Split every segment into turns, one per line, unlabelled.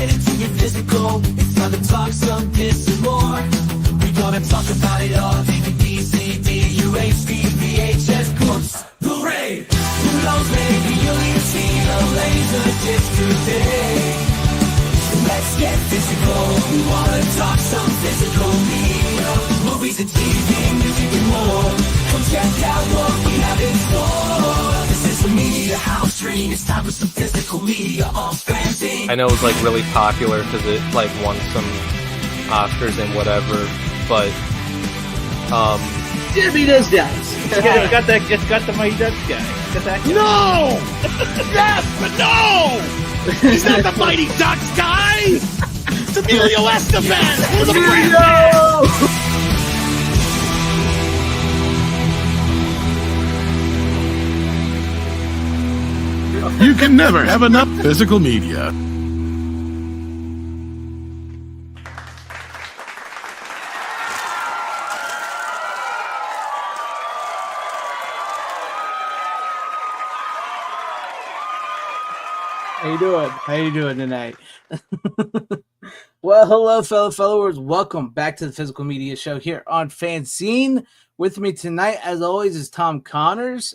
get into your physical. It's time to talk some piss and more. We gonna talk about it all. DVD, CD, UHD, VHS, corpse, Blu-ray. Who knows, maybe you'll even see a laser disc today. Let's get physical. We wanna talk some physical media. Movies and TV, music and more. Come check out what we have in store. This is the Media House Stream. It's time for some physical media on FanZcene.
I know it was like really popular because it like won some Oscars and whatever, but
Jimmy does that.
It's got the Mighty Ducks guy. Got that guy.
No! Yes, but no! He's not the Mighty Ducks guy! It's Emilio Estevez! We're the brand! You can never have enough physical media.
How you doing? How you doing tonight? Well, hello, fellow followers. Welcome back to the Physical Media Show here on FanZcene. With me tonight, as always, is Tom Connors.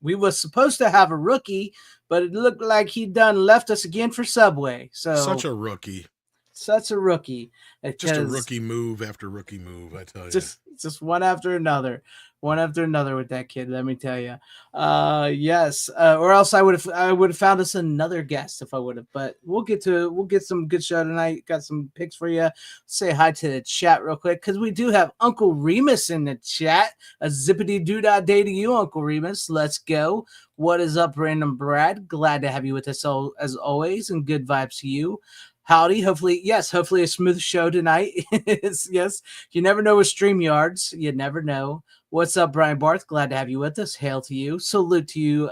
We was supposed to have a rookie, but it looked like he done left us again for Subway. So
Such a rookie.
Just a rookie
move after rookie move, I tell you.
Just one after another with that kid, let me tell you. Yes, or else I would have found us another guest if I would have. But we'll get some good show tonight. Got some picks for you. Say hi to the chat real quick because we do have Uncle Remus in the chat. A zippity doo dah day to you, Uncle Remus. Let's go. What is up, Random Brad? Glad to have you with us all, as always, and good vibes to you. Howdy. Hopefully a smooth show tonight. Yes. You never know with StreamYards. You never know. What's up, Brian Barth? Glad to have you with us. Hail to you. Salute to you,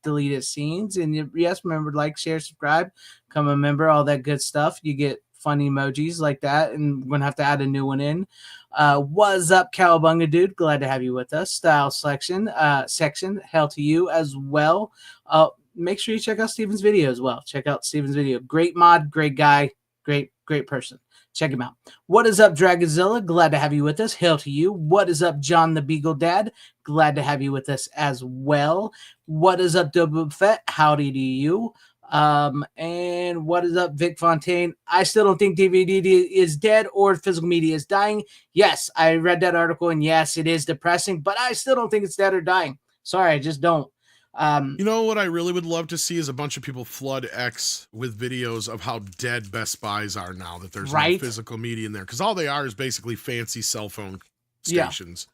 Deleted Scenes. And yes, remember, like, share, subscribe, become a member, all that good stuff. You get funny emojis like that, and we're going to have to add a new one in. What's up, Cowabunga Dude? Glad to have you with us. Style section. Hail to you as well. Make sure you check out Steven's video as well. Check out Steven's video. Great mod, great guy, great person. Check him out. What is up, Dragonzilla? Glad to have you with us. Hail to you. What is up, John the Beagle Dad? Glad to have you with us as well. What is up, Double Fett? Howdy to you. And what is up, Vic Fontaine? I still don't think DVD is dead or physical media is dying. Yes, I read that article, and yes, it is depressing, but I still don't think it's dead or dying. Sorry, I just don't.
You know what I really would love to see is a bunch of people flood X with videos of how dead Best Buys are now that there's no physical media in there, because all they are is basically fancy cell phone stations.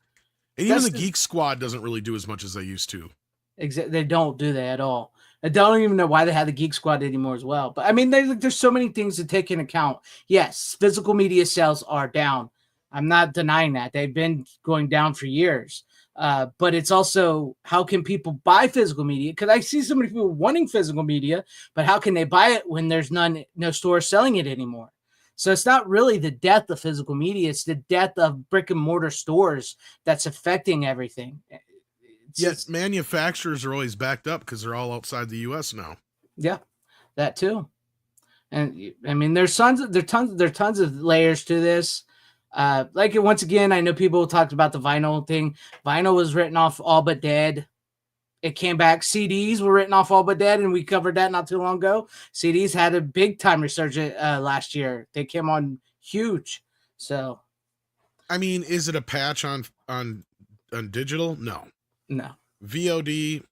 Yeah. And even the Geek Squad doesn't really do as much as they used to.
They don't do that at all. I don't even know why they have the Geek Squad anymore as well. But I mean, there's so many things to take into account. Yes, physical media sales are down. I'm not denying that. They've been going down for years. But it's also, how can people buy physical media? Because I see so many people wanting physical media, but how can they buy it when there's no store selling it anymore? So it's not really the death of physical media. It's the death of brick and mortar stores that's affecting everything.
Yes, manufacturers are always backed up because they're all outside the U.S. now.
Yeah, that too. And I mean, there's tons of layers to this. Like, once again, I know people talked about the vinyl thing. Vinyl was written off all but dead. It came back. CDs were written off all but dead, and we covered that not too long ago. CDs had a big time resurgence last year. They came on huge. So,
I mean, is it a patch on digital? No. VOD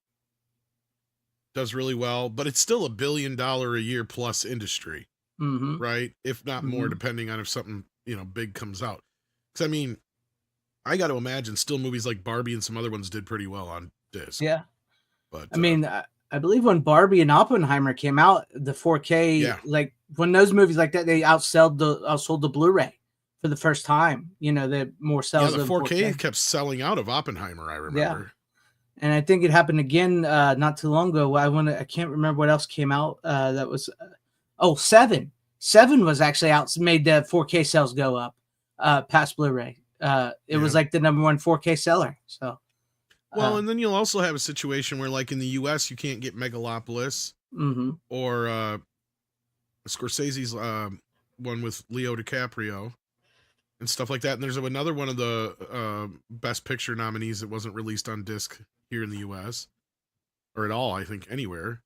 does really well, but it's still $1 billion a year plus industry, right? If not more, depending on if something big comes out. Because I mean, I got to imagine still movies like Barbie and some other ones did pretty well on disc.
Yeah,
but
I mean, I believe when Barbie and Oppenheimer came out, the 4K, like when those movies like that, they outsold the Blu-ray for the first time. The more sales.
Yeah, the 4K kept selling out of Oppenheimer. I remember. Yeah.
And I think it happened again not too long ago. I can't remember what else came out. That was Seven. Seven was actually made the 4K sales go up past Blu-ray. It was like the #1 4K seller. So,
well, and then you'll also have a situation where, like in the U.S., you can't get Megalopolis or Scorsese's one with Leo DiCaprio and stuff like that. And there's another one of the Best Picture nominees that wasn't released on disc here in the U.S. or at all, I think, anywhere.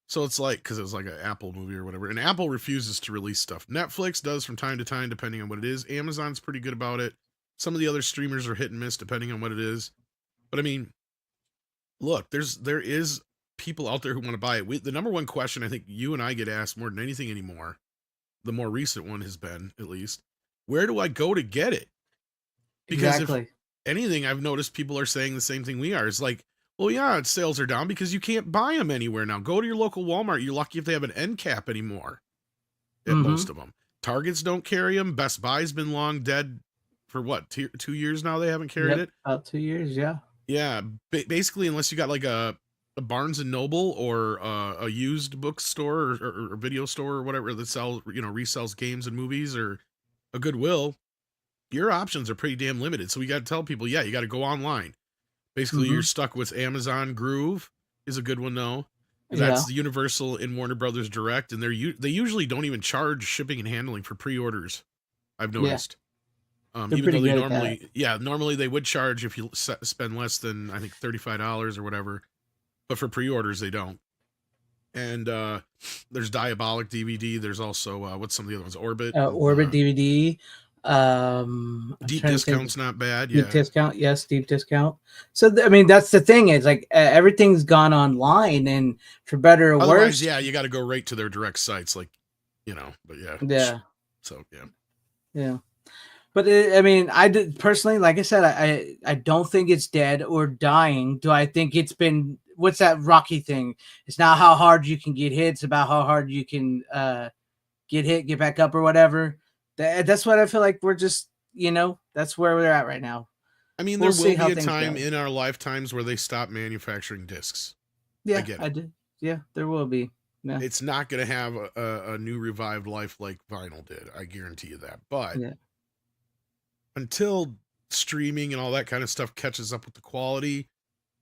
So it's like, because it was like an Apple movie or whatever. And Apple refuses to release stuff. Netflix does from time to time, depending on what it is. Amazon's pretty good about it. Some of the other streamers are hit and miss, depending on what it is. But I mean, look, there is people out there who want to buy it. The number one question I think you and I get asked more than anything anymore, the more recent one has been, at least, where do I go to get it? Because if anything, I've noticed people are saying the same thing we are. It's like, well, yeah, its sales are down because you can't buy them anywhere now. Go to your local Walmart. You're lucky if they have an end cap anymore at most of them. Targets don't carry them. Best Buy's been long dead for what, 2 years now? They haven't carried it?
About 2 years, yeah.
Yeah, basically, unless you got like a Barnes and Noble or a used bookstore or video store or whatever that sells, resells games and movies, or a Goodwill, your options are pretty damn limited. So we got to tell people, yeah, you got to go online. Basically, you're stuck with Amazon. Groove is a good one, though. That's Universal and Warner Brothers Direct, and they usually don't even charge shipping and handling for pre-orders, I've noticed. Even though they normally they would charge if you spend less than, I think, $35 or whatever, but for pre-orders they don't. And there's Diabolic DVD. There's also what's some of the other ones? Orbit.
Orbit DVD.
Deep Discount's not bad.
Deep Discount, yes, Deep Discount. So I mean, that's the thing, is like everything's gone online, and for better or worse,
yeah, you got to go right to their direct sites, like, but
yeah.
So
yeah. But I mean, I did personally, like I said, I don't think it's dead or dying. Do I think it's been, what's that Rocky thing? It's not how hard you can get hit, it's about how hard you can get hit, get back up, or whatever. That's what I feel like we're just, that's where we're at right now.
I mean, there will be a time in our lifetimes where they stop manufacturing discs.
Yeah, I did. Yeah, there will be. Yeah.
It's not going to have a new revived life like vinyl did. I guarantee you that. But until streaming and all that kind of stuff catches up with the quality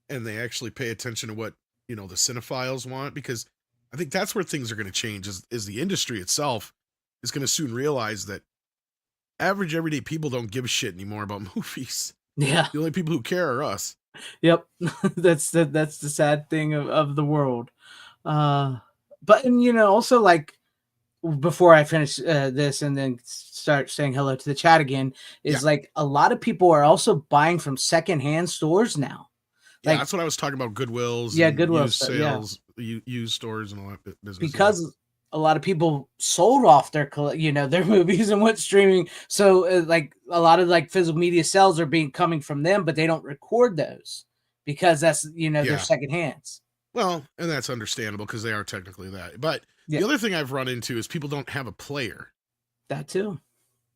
and they actually pay attention to what, the cinephiles want, because I think that's where things are going to change, is the industry itself is going to soon realize that average everyday people don't give a shit anymore about movies.
Yeah.
The only people who care are us.
Yep. That's the sad thing of the world. But, and, also, like, before I finish this and then start saying hello to the chat again, is like a lot of people are also buying from secondhand stores now.
Yeah, that's what I was talking about. Goodwills,
Goodwill
used sales, used stores, and all that business.
Because a lot of people sold off their their movies and went streaming. So like a lot of like physical media sales are coming from them, but they don't record those because that's they're second hands.
Well, and that's understandable because they are technically that. But the other thing I've run into is people don't have a player.
That too.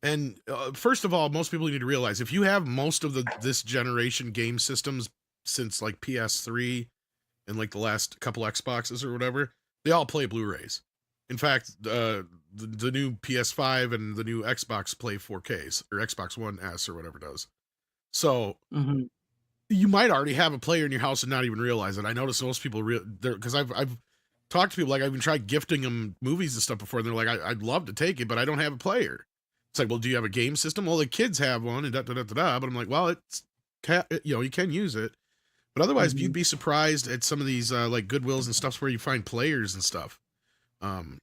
And first of all, most people need to realize, if you have most of this generation game systems since like PS3 and like the last couple Xboxes or whatever, they all play Blu-rays. In fact, the new PS5 and the new Xbox play 4Ks, or Xbox One S or whatever does. So you might already have a player in your house and not even realize it. I notice most people because I've talked to people, like I've even tried gifting them movies and stuff before, and they're like, I'd love to take it, but I don't have a player. It's like, well, do you have a game system? Well, the kids have one, and but I'm like, well, you can use it, but otherwise, you'd be surprised at some of these like Goodwills and stuff where you find players and stuff.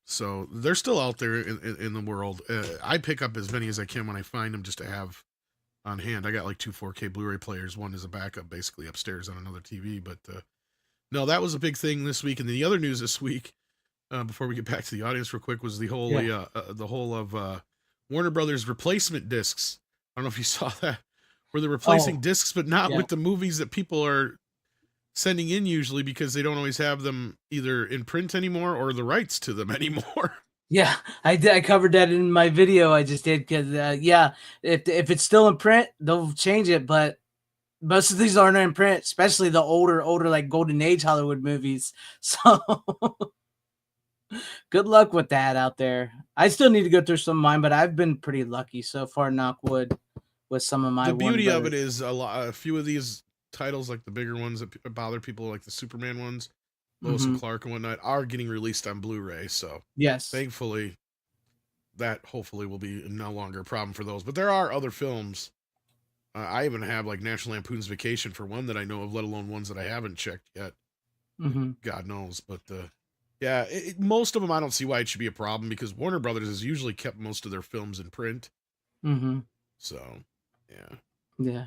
So they're still out there in the world. I pick up as many as I can when I find them, just to have on hand. I got like 2 4K Blu-ray players. One is a backup, basically upstairs on another TV. But no, that was a big thing this week. And the other news this week, before we get back to the audience real quick, was the whole of Warner Brothers replacement discs. I don't know if you saw that, where they're replacing discs, but not with the movies that people are sending in usually, because they don't always have them either in print anymore or the rights to them anymore.
Yeah, I did. I covered that in my video I just did, because if it's still in print, they'll change it, but most of these aren't in print, especially the older like Golden Age Hollywood movies. So good luck with that out there. I still need to go through some of mine, but I've been pretty lucky so far, knock wood, with some of my.
The beauty of it is a few of these titles, like the bigger ones that bother people, like the Superman ones, Lois and Clark and whatnot, are getting released on Blu-ray. So
yes,
thankfully that hopefully will be no longer a problem for those. But there are other films. I even have like National Lampoon's Vacation for one that I know of, let alone ones that I haven't checked yet.
Mm-hmm.
God knows, but yeah, most of them I don't see why it should be a problem because Warner Brothers has usually kept most of their films in print.
Mm-hmm.
So, yeah.
Yeah.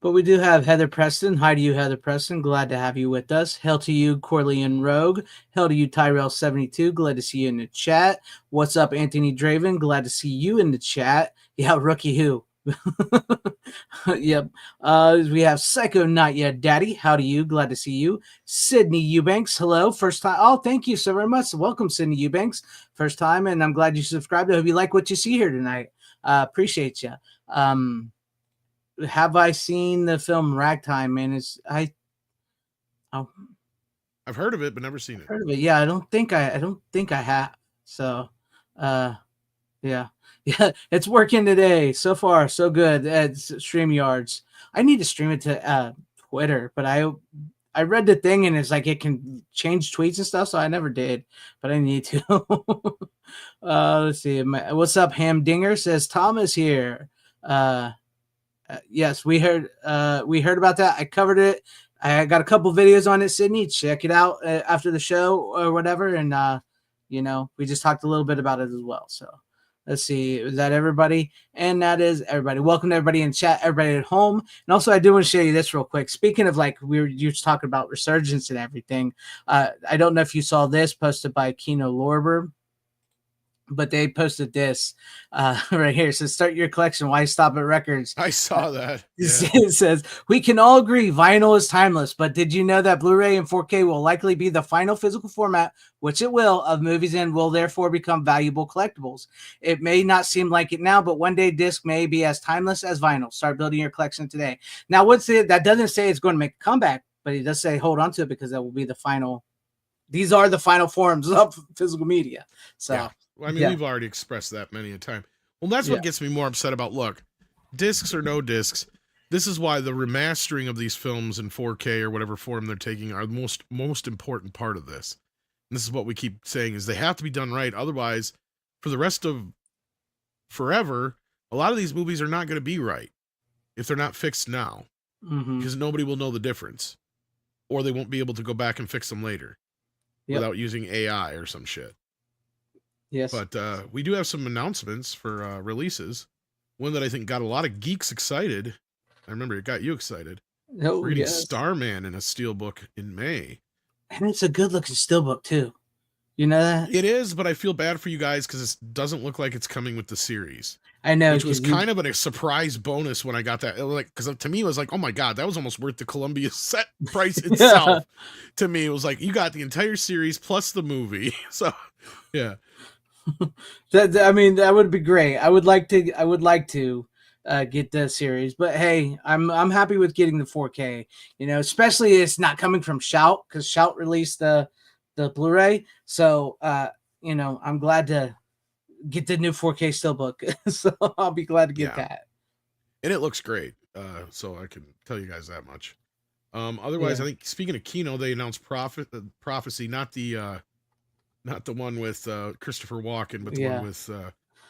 But we do have Heather Preston. Hi to you, Heather Preston. Glad to have you with us. Hail to you, Corleone Rogue. Hail to you, Tyrell72. Glad to see you in the chat. What's up, Anthony Draven? Glad to see you in the chat. Yeah, Rookie Who. Yep. We have Psycho Not Yet Daddy. How do you? Glad to see you. Sydney Eubanks. Hello. First time. Oh, thank you so very much. Welcome, Sydney Eubanks. First time, and I'm glad you subscribed. I hope you like what you see here tonight. Appreciate you. Have I seen the film Ragtime? Man, oh,
I've heard of it, but never seen it.
heard of it. Yeah, I don't think I have. So, yeah, it's working today. So far, so good. It's StreamYards. I need to stream it to Twitter, but I read the thing and it's like it can change tweets and stuff, so I never did, but I need to. Let's see. What's up, Ham Dinger? Says Thomas here. Yes, we heard about that. I covered it. I got a couple videos on it, Sydney. Check it out after the show or whatever. And we just talked a little bit about it as well. So let's see. Is that everybody? And that is everybody. Welcome to everybody in chat, everybody at home. And also, I do want to show you this real quick. Speaking of you were talking about resurgence and everything. I don't know if you saw this posted by Kino Lorber, but they posted this right here. It says, start your collection. Why stop at records?
I saw that. Yeah.
It says, we can all agree vinyl is timeless, but did you know that Blu-ray and 4K will likely be the final physical format, which it will, of movies and will therefore become valuable collectibles? It may not seem like it now, but one day disc may be as timeless as vinyl. Start building your collection today. Now, that doesn't say it's going to make a comeback, but it does say hold on to it because that will be the final. These are the final forms of physical media. So.
Yeah. I mean, we've already expressed that many a time. Well, that's what gets me more upset about. Look, discs or no discs, this is why the remastering of these films in 4K or whatever form they're taking are the most important part of this. And this is what we keep saying is they have to be done right. Otherwise, for the rest of forever, a lot of these movies are not going to be right if they're not fixed now because nobody will know the difference or they won't be able to go back and fix them later without using AI or some shit.
Yes.
But we do have some announcements for releases. One that I think got a lot of geeks excited. I remember it got you excited.
Oh,
We're getting Starman in a steelbook in May.
And it's a good-looking steelbook, too. You know that?
It is, but I feel bad for you guys because it doesn't look like it's coming with the series.
I know.
Which was kind of a surprise bonus when I got that. Because to me, it was like, oh my God, that was almost worth the Columbia set price itself. To me, it was like, you got the entire series plus the movie. So, yeah.
That would be great. I would like to get the series, but hey, I'm happy with getting the 4K. Especially it's not coming from Shout because Shout released the Blu-ray. So I'm glad to get the new 4K steelbook. So I'll be glad to get that.
And it looks great. So I can tell you guys that much. Otherwise, I think speaking of Kino, they announced Prophecy, not the one with Christopher Walken, but the one with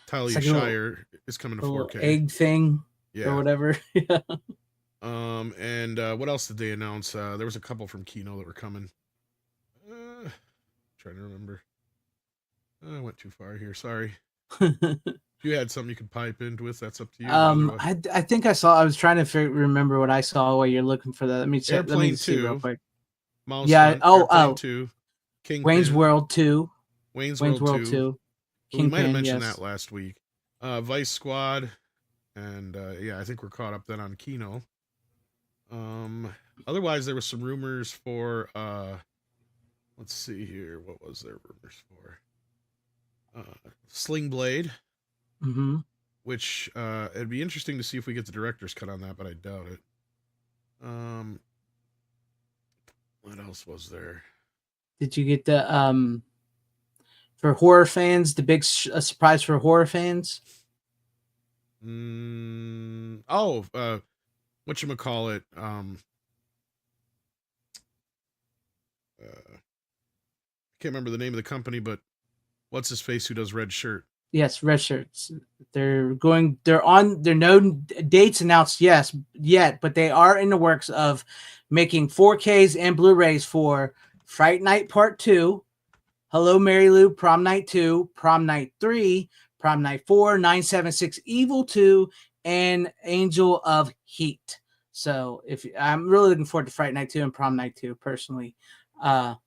Talia Shire is coming to 4K.
Egg thing or whatever.
And what else did they announce? There was a couple from Kino that were coming. Trying to remember. I went too far here. Sorry. If you had something you could pipe in with, that's up to you.
I think I saw. I was trying to remember what I saw while you're looking for that. Let me check.
Airplane
Let me see
2,
real quick.
Mouse
Yeah.
Hunt, 2. Kingpin,
Wayne's World 2.
Wayne's World 2. We might have mentioned
yes.
that last week. Vice Squad, and I think we're caught up then on Kino. Otherwise, there was some rumors for. Let's see here. What was there rumors for? Sling Blade. Which it'd be interesting to see if we get the director's cut on that, but I doubt it. What else was there?
Did you get the for horror fans, the big surprise for horror fans?
Whatchamacallit? I can't remember the name of the company, but what's his face who does Red Shirt?
Yes, red shirts. They're going. They're on. There are no dates announced. Yes, yet, but they are in the works of making 4Ks and Blu-rays for Fright Night Part 2, Hello Mary Lou, Prom Night 2, Prom Night 3, Prom Night 4, 976 Evil 2, and Angel of Heat. So if I'm really looking forward to Fright Night 2 and Prom Night 2 personally.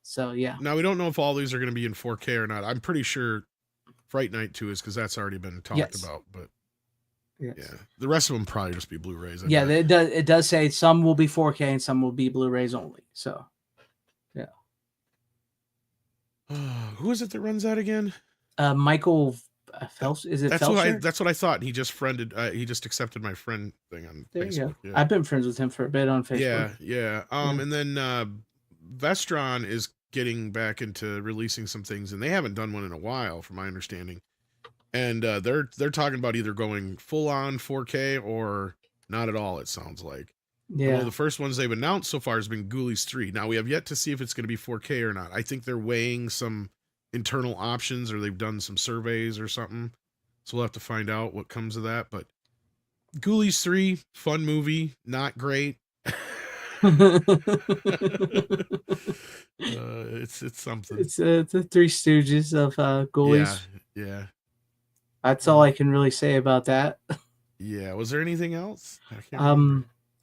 So yeah.
Now we don't know if all these are going to be in 4K or not. I'm pretty sure Fright Night 2 is because that's already been talked about, but
yes.
Yeah, the rest of them probably just be Blu-rays.
Yeah, it does say some will be 4K and some will be Blu-rays only. So yeah.
Who is it that runs that again?
Michael Phelps. Is it Felcher?
That's what I thought. He just he just accepted my friend thing on
there
Facebook.
You go. Yeah. I've been friends with him for a bit on Facebook.
Yeah. And then Vestron is getting back into releasing some things, and they haven't done one in a while, from my understanding. And they're talking about either going full on 4K or not at all. It sounds like.
Yeah.
The first ones they've announced so far has been Ghoulies 3. Now we have yet to see if it's going to be 4K or not. I think they're weighing some internal options, or they've done some surveys or something. So we'll have to find out what comes of that. But Ghoulies 3, fun movie, not great. It's something.
It's the Three Stooges of Ghoulies.
Yeah.
That's all I can really say about that.
Yeah. Was there anything else?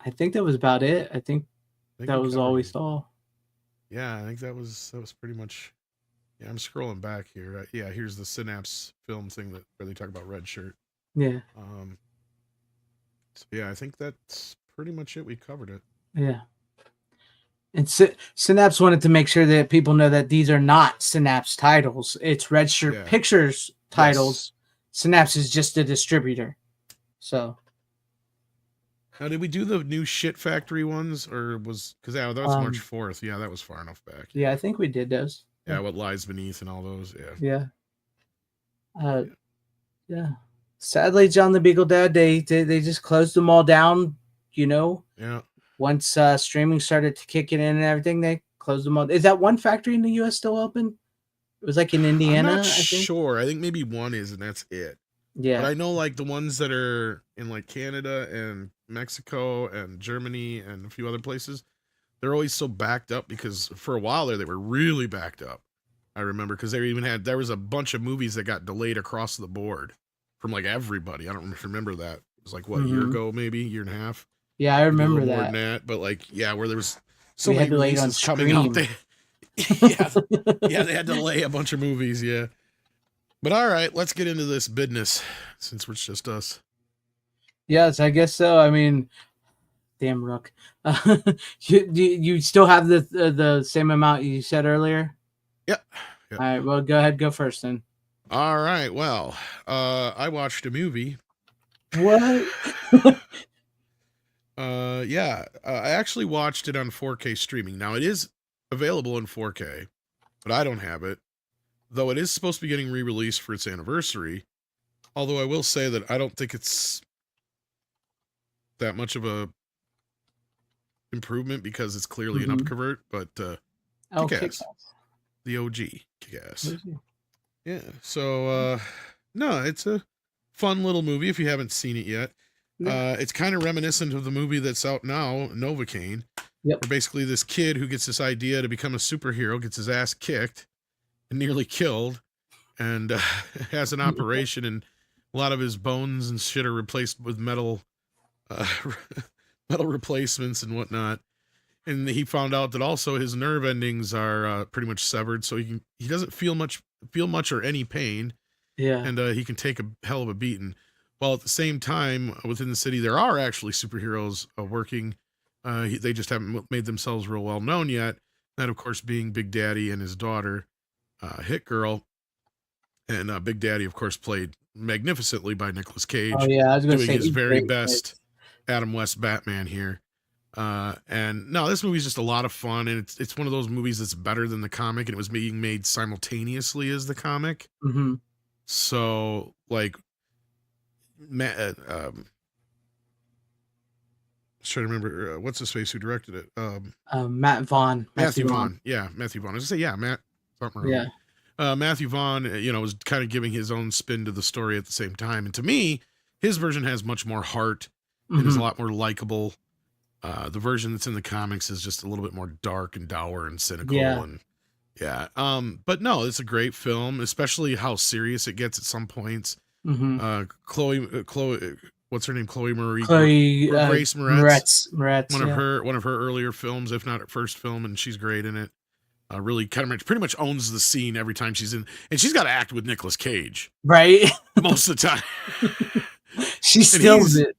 I think that was about it. I think that was all we saw.
Yeah, I think that was pretty much. Yeah, I'm scrolling back here. Yeah, here's the Synapse film thing where they talk about Red Shirt.
Yeah.
So yeah, I think that's pretty much it. We covered it.
Yeah. And Synapse wanted to make sure that people know that these are not Synapse titles. It's Red Shirt Pictures titles. Yes. Synapse is just a distributor. So.
Now, did we do the new Shit Factory ones, or was that was March 4th? Yeah, that was far enough back.
Yeah, I think we did those.
Yeah, What Lies Beneath and all those.
Yeah. Yeah. Sadly, John the Beagle Dad, they just closed them all down.
Yeah.
Once streaming started to kick it in and everything, they closed them all. Is that one factory in the U.S. still open? It was like in Indiana.
I'm not sure. I think maybe one is, and that's it.
Yeah.
But I know like the ones that are in like Canada and Mexico and Germany and a few other places, they're always so backed up because for a while there they were really backed up. I remember because there was a bunch of movies that got delayed across the board from like everybody. I don't remember that. It was like what, a year ago, maybe year and a half.
Yeah, I remember that.
More than that, but like where there was so many
releases
coming out. They had to delay a bunch of movies. Yeah. But all right, let's get into this business since it's just us.
Yes, I guess so. I mean, damn Rook. You still have the same amount you said earlier?
Yep.
All right, well, go ahead. Go first then.
All right. Well, I watched a movie.
What?
I actually watched it on 4K streaming. Now, it is available in 4K, but I don't have it. Though it is supposed to be getting re-released for its anniversary. Although I will say that I don't think it's that much of a improvement because it's clearly an upconvert, but Kick-Ass. The OG Kick-Ass. Yeah. So no, it's a fun little movie if you haven't seen it yet. It's kind of reminiscent of the movie that's out now, Novocaine.
Yep.
Where basically this kid who gets this idea to become a superhero gets his ass kicked and nearly killed, and has an operation, and a lot of his bones and shit are replaced with metal replacements and whatnot. And he found out that also his nerve endings are pretty much severed, so he doesn't feel much or any pain.
Yeah,
and he can take a hell of a beating. While at the same time, within the city, there are actually superheroes working. They just haven't made themselves real well known yet. That, of course, being Big Daddy and his daughter. Hit Girl, and Big Daddy, of course, played magnificently by Nicolas Cage.
Oh yeah, I was going to say
his very best Adam West Batman here. And no, this movie's just a lot of fun, and it's one of those movies that's better than the comic, and it was being made simultaneously as the comic.
Mm-hmm.
So like, trying to remember what's his face who directed it.
Matt Vaughn.
Matthew Vaughn. Yeah, Matthew Vaughn. I was gonna say Matt.
Yeah.
Matthew Vaughn, was kind of giving his own spin to the story at the same time. And to me, his version has much more heart and is a lot more likable. The version that's in the comics is just a little bit more dark and dour and cynical. And but no, it's a great film, especially how serious it gets at some points. Chloe, what's her name? Chloe Marie, Grace Moretz. One of her earlier films, if not her first film, and she's great in it. Really kind of pretty much owns the scene every time she's in, and she's got to act with Nicolas Cage,
right?
Most of the time.
She steals it.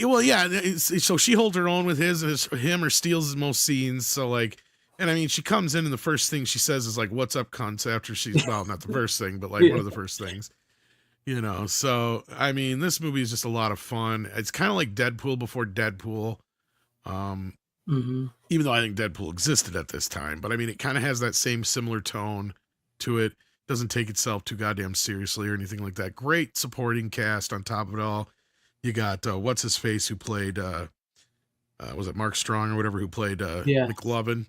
Well, yeah. So she holds her own with him or steals his most scenes. So like, and I mean, she comes in and the first thing she says is like, "What's up, cunts?" After she's, well, not the first thing, but like one of the first things, So I mean, this movie is just a lot of fun. It's kind of like Deadpool before Deadpool. Even though I think Deadpool existed at this time, but I mean, it kind of has that same similar tone to it. Doesn't take itself too goddamn seriously or anything like that. Great supporting cast on top of it all. You got what's his face who played was it Mark Strong or whatever, who played McLovin.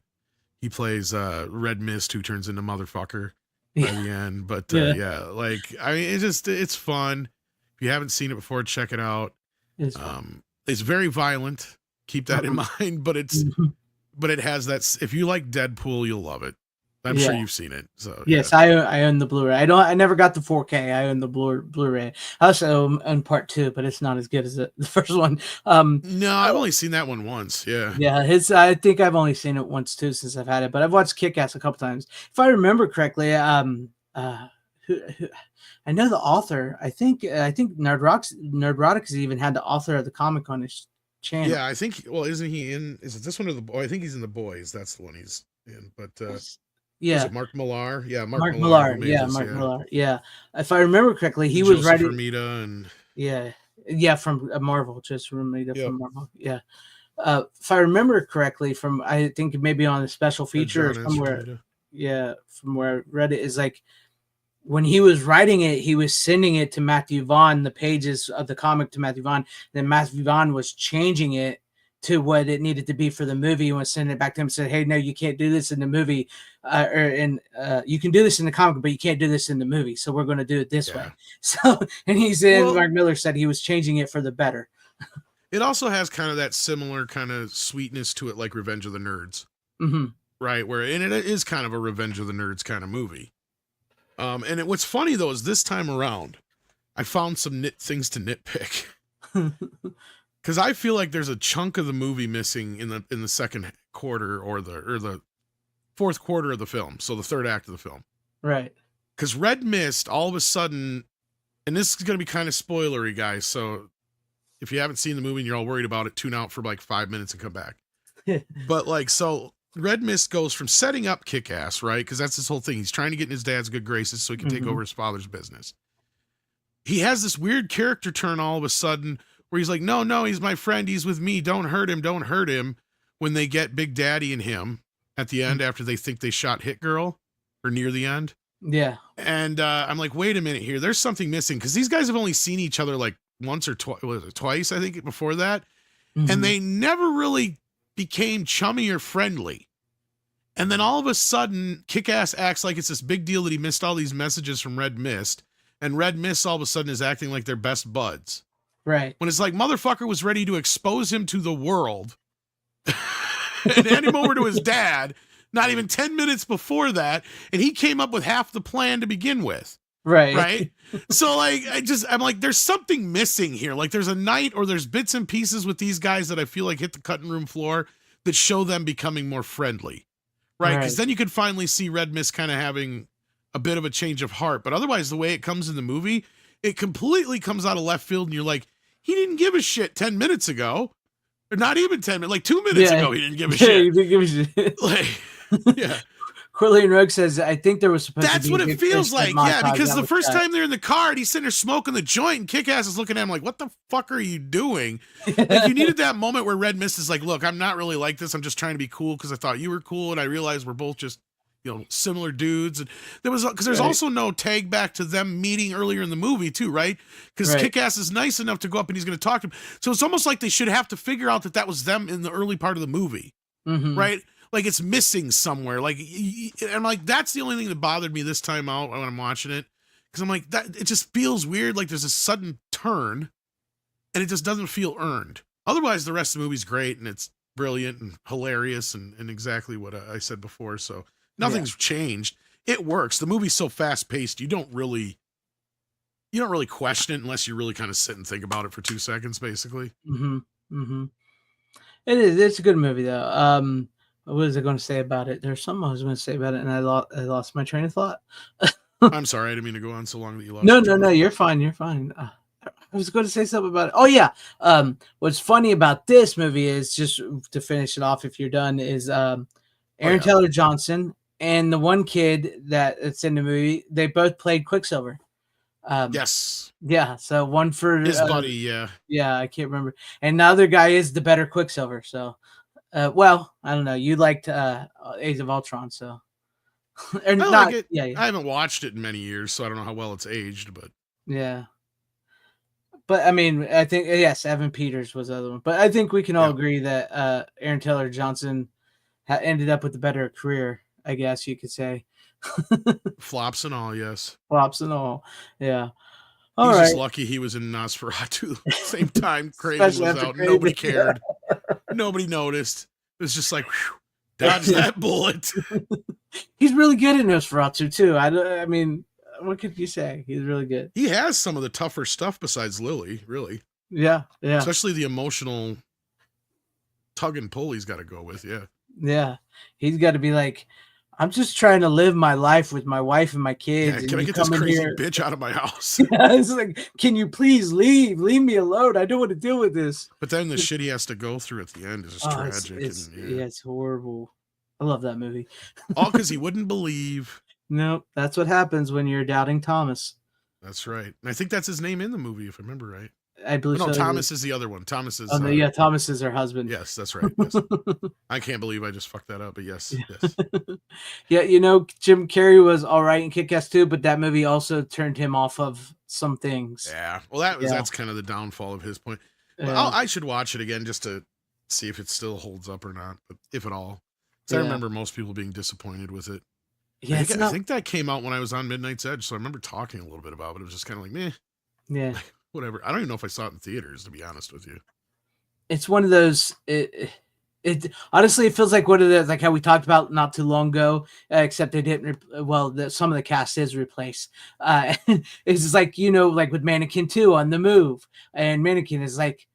He plays Red Mist, who turns into motherfucker by the end. But like, I mean, it's fun. If you haven't seen it before, check it out. It's very violent. Keep that in mind, but but it has that. If you like Deadpool, you'll love it. I'm sure you've seen it. So
yes, I own the Blu-ray. I never got the 4K. I own the Blu-ray. I also own part 2, but it's not as good as the first one.
No, I've only seen that one once. Yeah.
I think I've only seen it once too since I've had it, but I've watched Kick-Ass a couple times. If I remember correctly, I know the author. I think Nerdrotics even had the author of the comic on his channel.
Yeah, I think. Well, isn't he in? Is it this one or the boy? I think he's in The Boys. That's the one he's in. But is it Mark Millar? Yeah, Mark Millar.
Yeah, Mark Millar. Yeah, if I remember correctly, he was writing.
Romita and
from Marvel, just Romita from Marvel. Yeah, if I remember correctly, from I think maybe on a special feature or somewhere. Yeah, from where I read it is like when he was writing it, he was sending it to Matthew Vaughn, the pages of the comic to Matthew Vaughn. Then Matthew Vaughn was changing it to what it needed to be for the movie and was sending it back to him and said, "Hey, no, you can't do this in the movie. You can do this in the comic, but you can't do this in the movie. So we're going to do it this way." So, and Mark Millar said he was changing it for the better.
It also has kind of that similar kind of sweetness to it, like Revenge of the Nerds. Right. And it is kind of a Revenge of the Nerds kind of movie. And what's funny though, is this time around, I found some things to nitpick. Because I feel like there's a chunk of the movie missing in the second quarter or the fourth quarter of the film, so the third act of the film.
Right.
Because Red Mist, all of a sudden, and this is going to be kind of spoilery, guys, so if you haven't seen the movie and you're all worried about it, tune out for like 5 minutes and come back. But like, so Red Mist goes from setting up Kick-Ass, right? Because that's his whole thing. He's trying to get in his dad's good graces so he can take over his father's business. He has this weird character turn all of a sudden where he's like, no, he's my friend. He's with me. Don't hurt him. When they get Big Daddy and him at the end after they think they shot Hit Girl or near the end.
Yeah.
And I'm like, wait a minute here. There's something missing because these guys have only seen each other like once or twice, I think, before that. And they never really became chummy or friendly. And then all of a sudden, Kick-Ass acts like it's this big deal that he missed all these messages from Red Mist. And Red Mist all of a sudden is acting like they're best buds.
Right.
When it's like motherfucker was ready to expose him to the world and hand him over to his dad, not even 10 minutes before that. And he came up with half the plan to begin with. Right. So like, I'm like, there's something missing here. Like there's a night or there's bits and pieces with these guys that I feel like hit the cutting room floor that show them becoming more friendly. Right. Because then you could finally see Red Mist kind of having a bit of a change of heart. But otherwise, the way it comes in the movie, it completely comes out of left field. And you're like, he didn't give a shit 10 minutes ago. Or not even 10 minutes, like 2 minutes ago, he didn't give a shit.
He didn't give a shit.
Like, yeah.
Corleone Rogue says, I think there was supposed
That's
to be
what it feels like. Yeah, because the first time they're in the car and he's sitting there smoking the joint and Kick-Ass is looking at him like, what the fuck are you doing? Like you needed that moment where Red Mist is like, look, I'm not really like this. I'm just trying to be cool because I thought you were cool and I realized we're both just, similar dudes. And there's also no tag back to them meeting earlier in the movie too, right? Because Kick-Ass is nice enough to go up and he's going to talk to him. So it's almost like they should have to figure out that was them in the early part of the movie, right? like it's missing somewhere. Like, I'm like, that's the only thing that bothered me this time out when I'm watching it, because I'm like, that it just feels weird. Like there's a sudden turn, and it just doesn't feel earned. Otherwise, the rest of the movie's great, and it's brilliant and hilarious, and exactly what I said before. So nothing's changed. It works. The movie's so fast paced, you don't really question it unless you really kind of sit and think about it for 2 seconds, basically.
Mm-hmm. Mm-hmm. It is. It's a good movie, though. What was I going to say about it? There's something I was going to say about it, and I lost my train of thought.
I'm sorry, I didn't mean to go on so long that you lost.
No. You're fine. You're fine. I was going to say something about it. Oh yeah. What's funny about this movie is, just to finish it off, if you're done, is Aaron Taylor Johnson and the one kid that's in the movie. They both played Quicksilver.
Yes.
Yeah. So one for
his buddy. Yeah.
Yeah, I can't remember. And the other guy is the better Quicksilver. So, well, I don't know. You liked Age of Ultron, so.
I like it. Yeah. I haven't watched it in many years, so I don't know how well it's aged, but.
Yeah. But I mean, I think yes, Evan Peters was the other one. But I think we can all agree that Aaron Taylor Johnson ended up with a better career, I guess you could say.
Flops and all, yes.
Flops and all, yeah.
He's just lucky he was in Nosferatu same time Craven was out. Craven, nobody cared. Nobody noticed. It was just like, whew, dodge that bullet.
He's really good in Nosferatu too. I mean, what could you say? He's really good.
He has some of the tougher stuff besides Lily, really.
Yeah.
Especially the emotional tug and pull he's got to go with, yeah.
Yeah. He's got to be like, I'm just trying to live my life with my wife and my kids.
Yeah, can I get this crazy bitch out of my house?
It's like, can you please leave? Leave me alone. I don't want to deal with this.
But then the shit he has to go through at the end is just tragic.
It's horrible. I love that movie.
All because he wouldn't believe.
Nope. That's what happens when you're doubting Thomas.
That's right. And I think that's his name in the movie, if I remember right.
I believe so.
Thomas is the other one. Thomas is.
Thomas is her husband.
Yes, that's right. Yes. I can't believe I just fucked that up, but yes.
Yeah, Jim Carrey was all right in Kick-Ass 2, but that movie also turned him off of some things.
Yeah. Well, that's kind of the downfall of his point. Well, I should watch it again just to see if it still holds up or not, but if at all. Because I remember most people being disappointed with it. Yeah, I think that came out when I was on Midnight's Edge, so I remember talking a little bit about it. It was just kind of like, meh.
Yeah.
Whatever. I don't even know if I saw it in theaters, to be honest with you.
It's one of those. It honestly, it feels like one of the, like how we talked about not too long ago. Except they didn't. Some of the cast is replaced. It's just like like with Mannequin 2 on the move, and Mannequin is like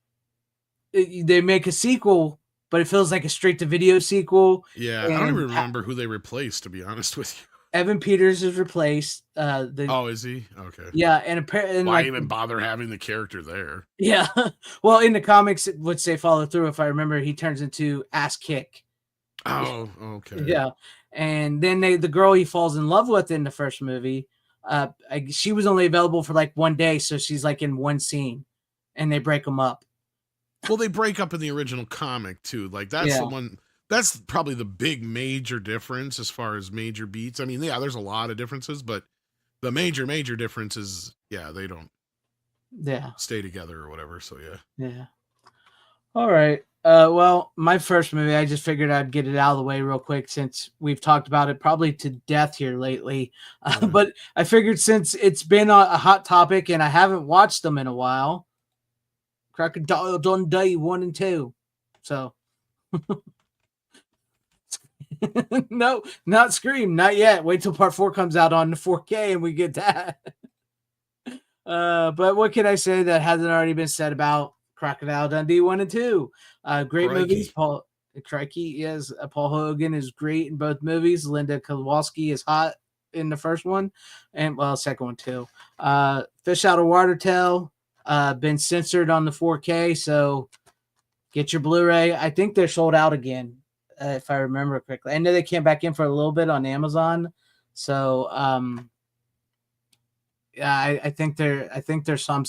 they make a sequel, but it feels like a straight to video sequel.
Yeah, I don't even remember who they replaced, to be honest with you.
Evan Peters is replaced.
Is he? Okay.
Yeah, and apparently,
why even bother having the character there?
Yeah, well, in the comics, it would say follow through. If I remember, he turns into Ass Kick.
Oh, okay.
Yeah, and then the girl he falls in love with in the first movie, she was only available for like one day, so she's like in one scene, and they break them up.
Well, they break up in the original comic too. Like that's the one. That's probably the big major difference as far as major beats. I mean, yeah, there's a lot of differences, but the major difference is, they don't stay together or whatever. So,
yeah. All right. Well, my first movie, I just figured I'd get it out of the way real quick since we've talked about it probably to death here lately. But I figured since it's been a hot topic and I haven't watched them in a while, Crocodile Dundee 1 and 2. So... No, not Scream, not yet. Wait till part 4 comes out on the 4K and we get that. But what can I say that hasn't already been said about Crocodile Dundee 1 and 2? Great movies. Paul Hogan is great in both movies. Linda Kowalski is hot in the first one, and second one too. Fish Out of Water Tale been censored on the 4K, so get your Blu-ray. I think they're sold out again. If I remember correctly, I know they came back in for a little bit on Amazon, so I think there's some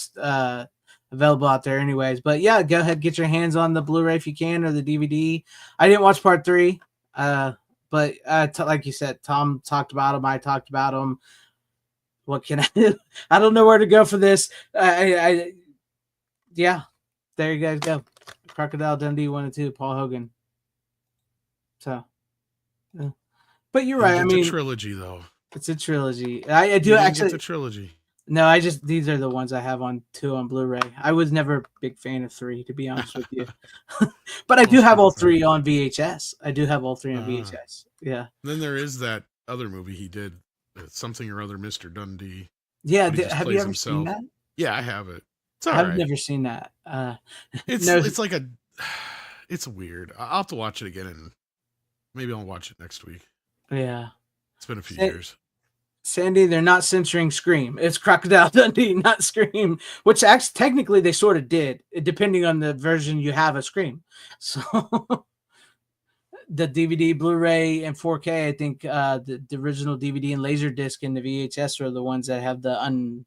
available out there, anyways. But yeah, go ahead, get your hands on the Blu-ray if you can, or the DVD. I didn't watch part 3, but like you said, Tom talked about them. I talked about them. What can I do? I don't know where to go for this. Yeah, there you guys go. Crocodile Dundee 1 and 2, Paul Hogan. So But you're
You
right.
get
I
the
mean,
trilogy though.
it's a trilogy. I do
You didn't
actually.
get the trilogy.
No, I just these are the ones I have on Blu-ray. I was never a big fan of 3, to be honest with you. But I do
Most
have all
people are.
3 on VHS. I do have all 3 on
Uh,
VHS. Yeah.
then there is that other movie he did, something or other, Mr. Dundee.
Yeah,
But he just
have you
plays
ever seen
himself.
that?
Yeah, I have it. It's all
I've
right.
never seen that.
It's
No,
it's like a, it's weird. I'll have to watch it again, and maybe I'll watch it next week.
yeah.
It's been a few
Sa-
years.
Sandy, they're not censoring Scream. It's Crocodile Dundee, not Scream, which actually technically they sort of did, depending on the version you have of Scream. So the DVD, Blu-ray, and 4K, I think the original DVD and Laserdisc and the VHS are the ones that have the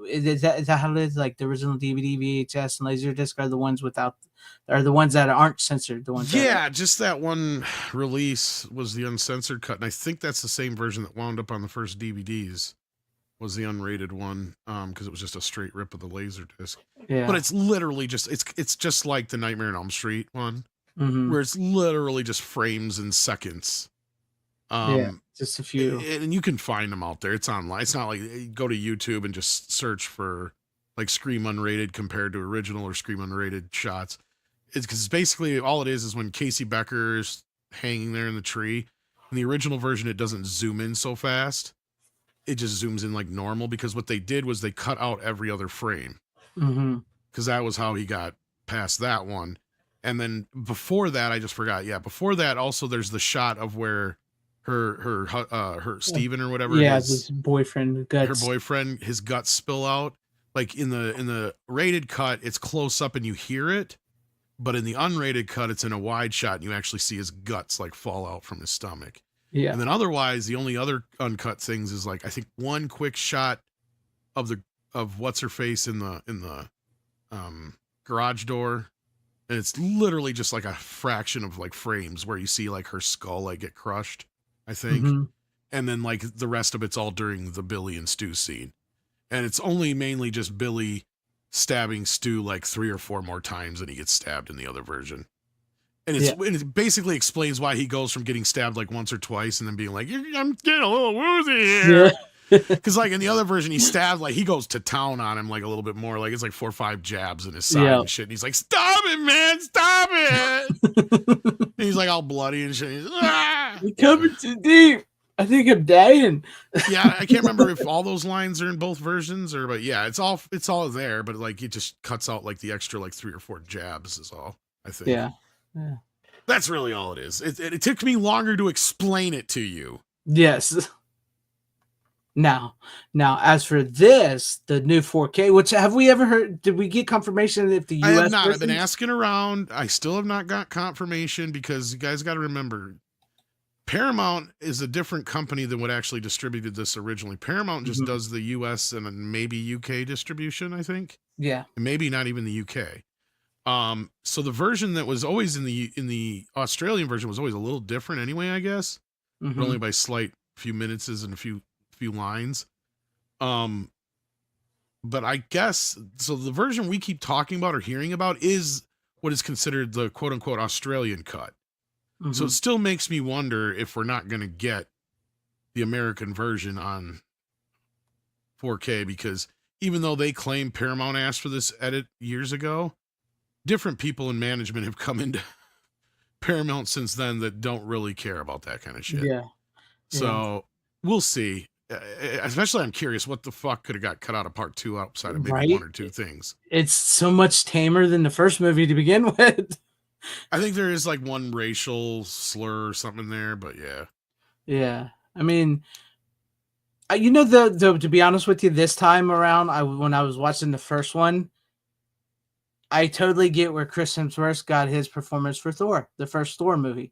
is that how it is? Like the original DVD, VHS, and Laserdisc are the ones without, are the ones that aren't censored. The ones
Yeah, just that one release was the uncensored cut, and I think that's the same version that wound up on the first DVDs. Was the unrated one, because it was just a straight rip of the Laserdisc.
yeah.
But it's literally just it's just like the Nightmare on Elm Street one,
Mhm.
where it's literally just frames and seconds.
Yeah, just a few.
And you can find them out there. It's online. It's not like you go to YouTube and just search for like Scream unrated compared to original or Scream unrated shots. It's because basically all it is when Casey Becker's hanging there in the tree. In the original version, it doesn't zoom in so fast. It just zooms in like normal, because what they did was they cut out every other frame, because that was how he got past that one. And then before that, I just forgot. Yeah, before that, also there's the shot of where her Steven or whatever,
his boyfriend guts.
her boyfriend, his guts spill out. Like in the rated cut, it's close up and you hear it, but in the unrated cut, it's in a wide shot and you actually see his guts like fall out from his stomach.
Yeah.
And then otherwise, the only other uncut things is like I think one quick shot of what's her face in the garage door, and it's literally just like a fraction of like frames where you see like her skull like get crushed, I think. And then like the rest of it's all during the Billy and Stu scene. And it's only mainly just Billy stabbing Stu like 3 or 4 more times than he gets stabbed in the other version. And and it basically explains why he goes from getting stabbed like once or twice and then being like, I'm getting a little woozy here. Because like in the other version, he stabbed, like he goes to town on him like a little bit more. Like it's like 4 or 5 jabs in his side and shit. And he's like, stop it, man, stop it. And he's like all bloody and shit. He's, ah!
You're coming too deep. I think I'm dying.
Yeah, I can't remember if all those lines are in both versions but yeah, it's all there, but like it just cuts out like the extra like 3 or 4 jabs is all, I think.
Yeah.
That's really all it is. It took me longer to explain it to you.
Yes. Now, as for this, the new 4K, which have we ever heard? Did we get confirmation if the US?
I have not. I've been asking around. I still have not got confirmation, because you guys got to remember, Paramount is a different company than what actually distributed this originally. Paramount just does the US and maybe UK distribution, I think.
Yeah.
And maybe not even the UK. So the version that was always in the Australian version was always a little different anyway, I guess. But only by slight few minutes and a few lines. But I guess so the version we keep talking about or hearing about is what is considered the quote unquote Australian cut. So it still makes me wonder if we're not going to get the American version on 4K, because even though they claim Paramount asked for this edit years ago, different people in management have come into Paramount since then that don't really care about that kind of shit.
Yeah.
So we'll see. Especially, I'm curious what the fuck could have got cut out of part 2 outside of maybe 1 or 2 things.
It's so much tamer than the first movie to begin with.
I think there is like one racial slur or something there, but yeah.
Yeah. I mean, you know, the to be honest with you, this time around, when I was watching the first one, I totally get where Chris Hemsworth got his performance for Thor, the first Thor movie.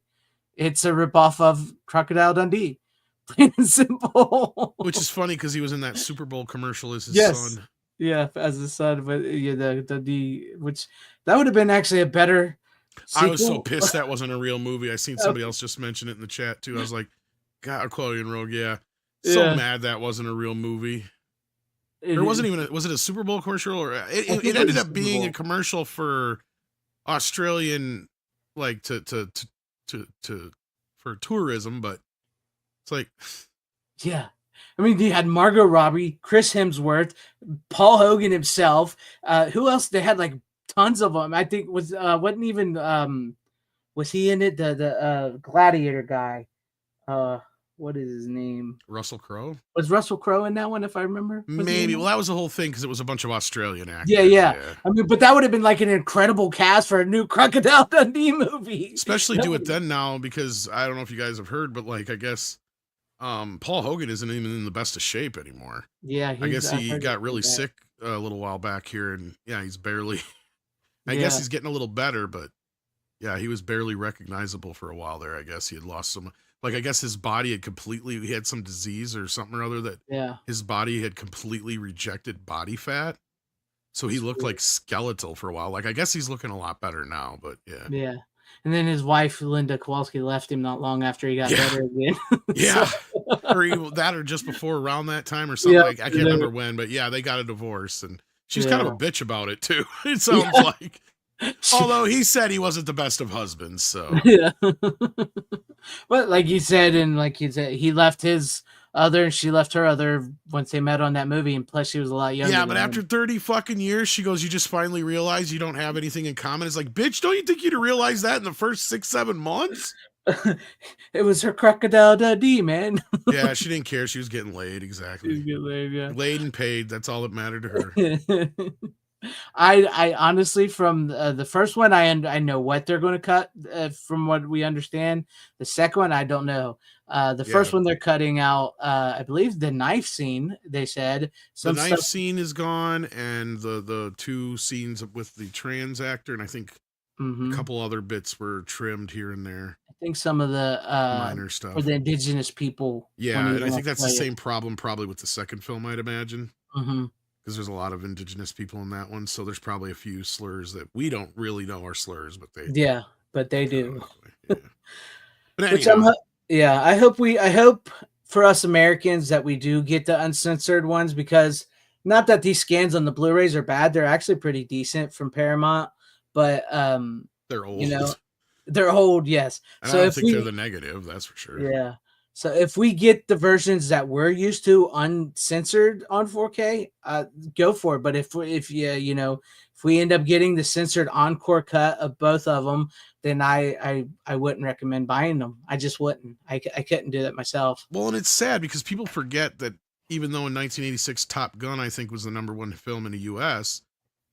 It's a ripoff of Crocodile Dundee. Plain and simple.
Which is funny because he was in that Super Bowl commercial as his son.
Yeah, as his son, but yeah, the which that would have been actually a better sequel.
I was so pissed that wasn't a real movie. I seen somebody else just mention it in the chat too. I was like, God, Quality and Rogue, yeah. So mad that wasn't a real movie. There wasn't even was it a Super Bowl commercial, or it ended up being a commercial for Australian, like to for tourism, but it's like,
Yeah. I mean, you had Margot Robbie, Chris Hemsworth, Paul Hogan himself. Who else? They had like tons of them. I think wasn't even was he in it? The gladiator guy. What is his name?
Russell Crowe.
Was Russell Crowe in that one? If I remember,
Maybe. Well, that was the whole thing because it was a bunch of Australian actors.
Yeah. I mean, but that would have been like an incredible cast for a new Crocodile Dundee movie.
Especially do it then now because I don't know if you guys have heard, but like I guess Paul Hogan isn't even in the best of shape anymore.
Yeah,
I guess he got really sick a little while back here, and yeah, he's barely. I guess he's getting a little better, but yeah, he was barely recognizable for a while there. I guess he had lost some. Like, I guess his body had he had some disease or something or other that his body had completely rejected body fat. So he looked like skeletal for a while. Like, I guess he's looking a lot better now, but yeah.
Yeah. And then his wife, Linda Kowalski, left him not long after he got better again.
Yeah. Or just before around that time or something. Like, I can't remember when, but yeah, they got a divorce and she's kind of a bitch about it too. It sounds like. Although he said he wasn't the best of husbands, so.
Yeah. But like you said, he left his other and she left her other once they met on that movie, and plus she was a lot younger.
Yeah, but after 30 fucking years, she goes, you just finally realize you don't have anything in common. It's like, bitch, don't you think you'd realize that in the first 6-7 months?
It was her Crocodile Dundee, man.
Yeah, she didn't care. She was getting laid, exactly. Laid and paid. That's all that mattered to her.
I honestly, from the first one, I know what they're going to cut from what we understand. The second one, I don't know. The first one they're cutting out, I believe, the knife scene. They said
the knife scene is gone, and the 2 scenes with the trans actor, and I think a couple other bits were trimmed here and there.
I think some of the
minor stuff
for the indigenous people.
Yeah, and I think that's the same problem probably with the second film, I'd imagine. Because there's a lot of indigenous people in that one, so there's probably a few slurs that we don't really know are slurs, but they
do.
Yeah. But anyhow.
I hope for us Americans that we do get the uncensored ones, because not that these scans on the Blu-rays are bad, they're actually pretty decent from Paramount, but
they're old.
You know, they're old, yes.
And so I don't think they're the negative, that's for sure.
Yeah. So if we get the versions that we're used to uncensored on 4K, go for it. But if we end up getting the censored encore cut of both of them, then I wouldn't recommend buying them. I just wouldn't. I couldn't do that myself.
Well, and it's sad because people forget that even though in 1986 Top Gun, I think, was the #1 film in the U.S.,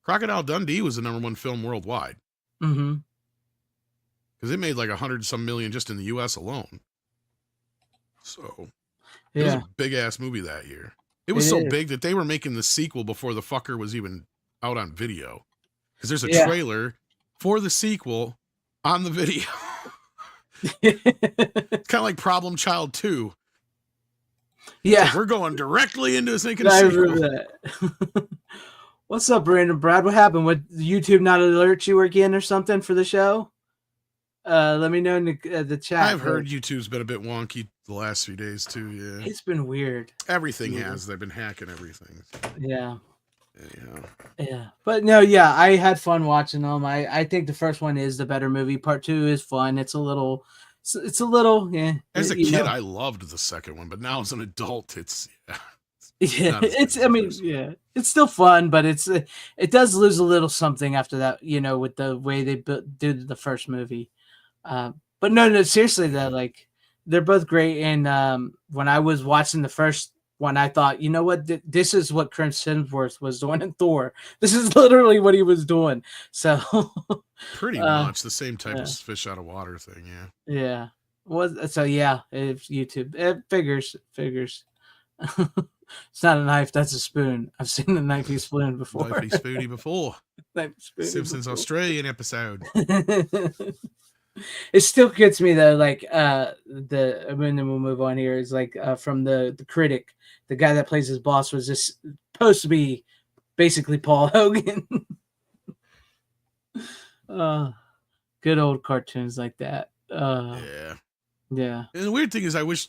Crocodile Dundee was the #1 film worldwide. Because it made like 100-some million just in the U.S. alone. So it was a big ass movie that year. It was so big that they were making the sequel before the fucker was even out on video. Because there's a trailer for the sequel on the video. It's kind of like Problem Child 2.
Yeah.
Like, we're going directly into this making a sequel.
That. What's up, Brandon? Brad, what happened? Would YouTube not alert you again or something for the show? Let me know in the chat.
I've heard YouTube's been a bit wonky the last few days too. Yeah,
it's been weird.
Everything has. They've been hacking everything.
Yeah. But no, I had fun watching them. I think the first one is the better movie. Part 2 is fun. It's a little. As
a kid, I loved the second one, but now as an adult, it's
it's still fun, but it does lose a little something after that. With the way they did the first movie. But no, seriously, they're both great. And when I was watching the first one, I thought, you know what, this is what Chris Hemsworth was doing in Thor. This is literally what he was doing. So
pretty much the same type of fish out of water thing.
Yeah. It's YouTube. It figures. It's not a knife, that's a spoon. I've seen the knifey spoon before.
Knifey spoony before. Simpsons Australian episode.
It still gets me though, then we'll move on here. Is from the critic, the guy that plays his boss was just supposed to be basically Paul Hogan. Good old cartoons like that. Yeah.
And the weird thing is, I wish,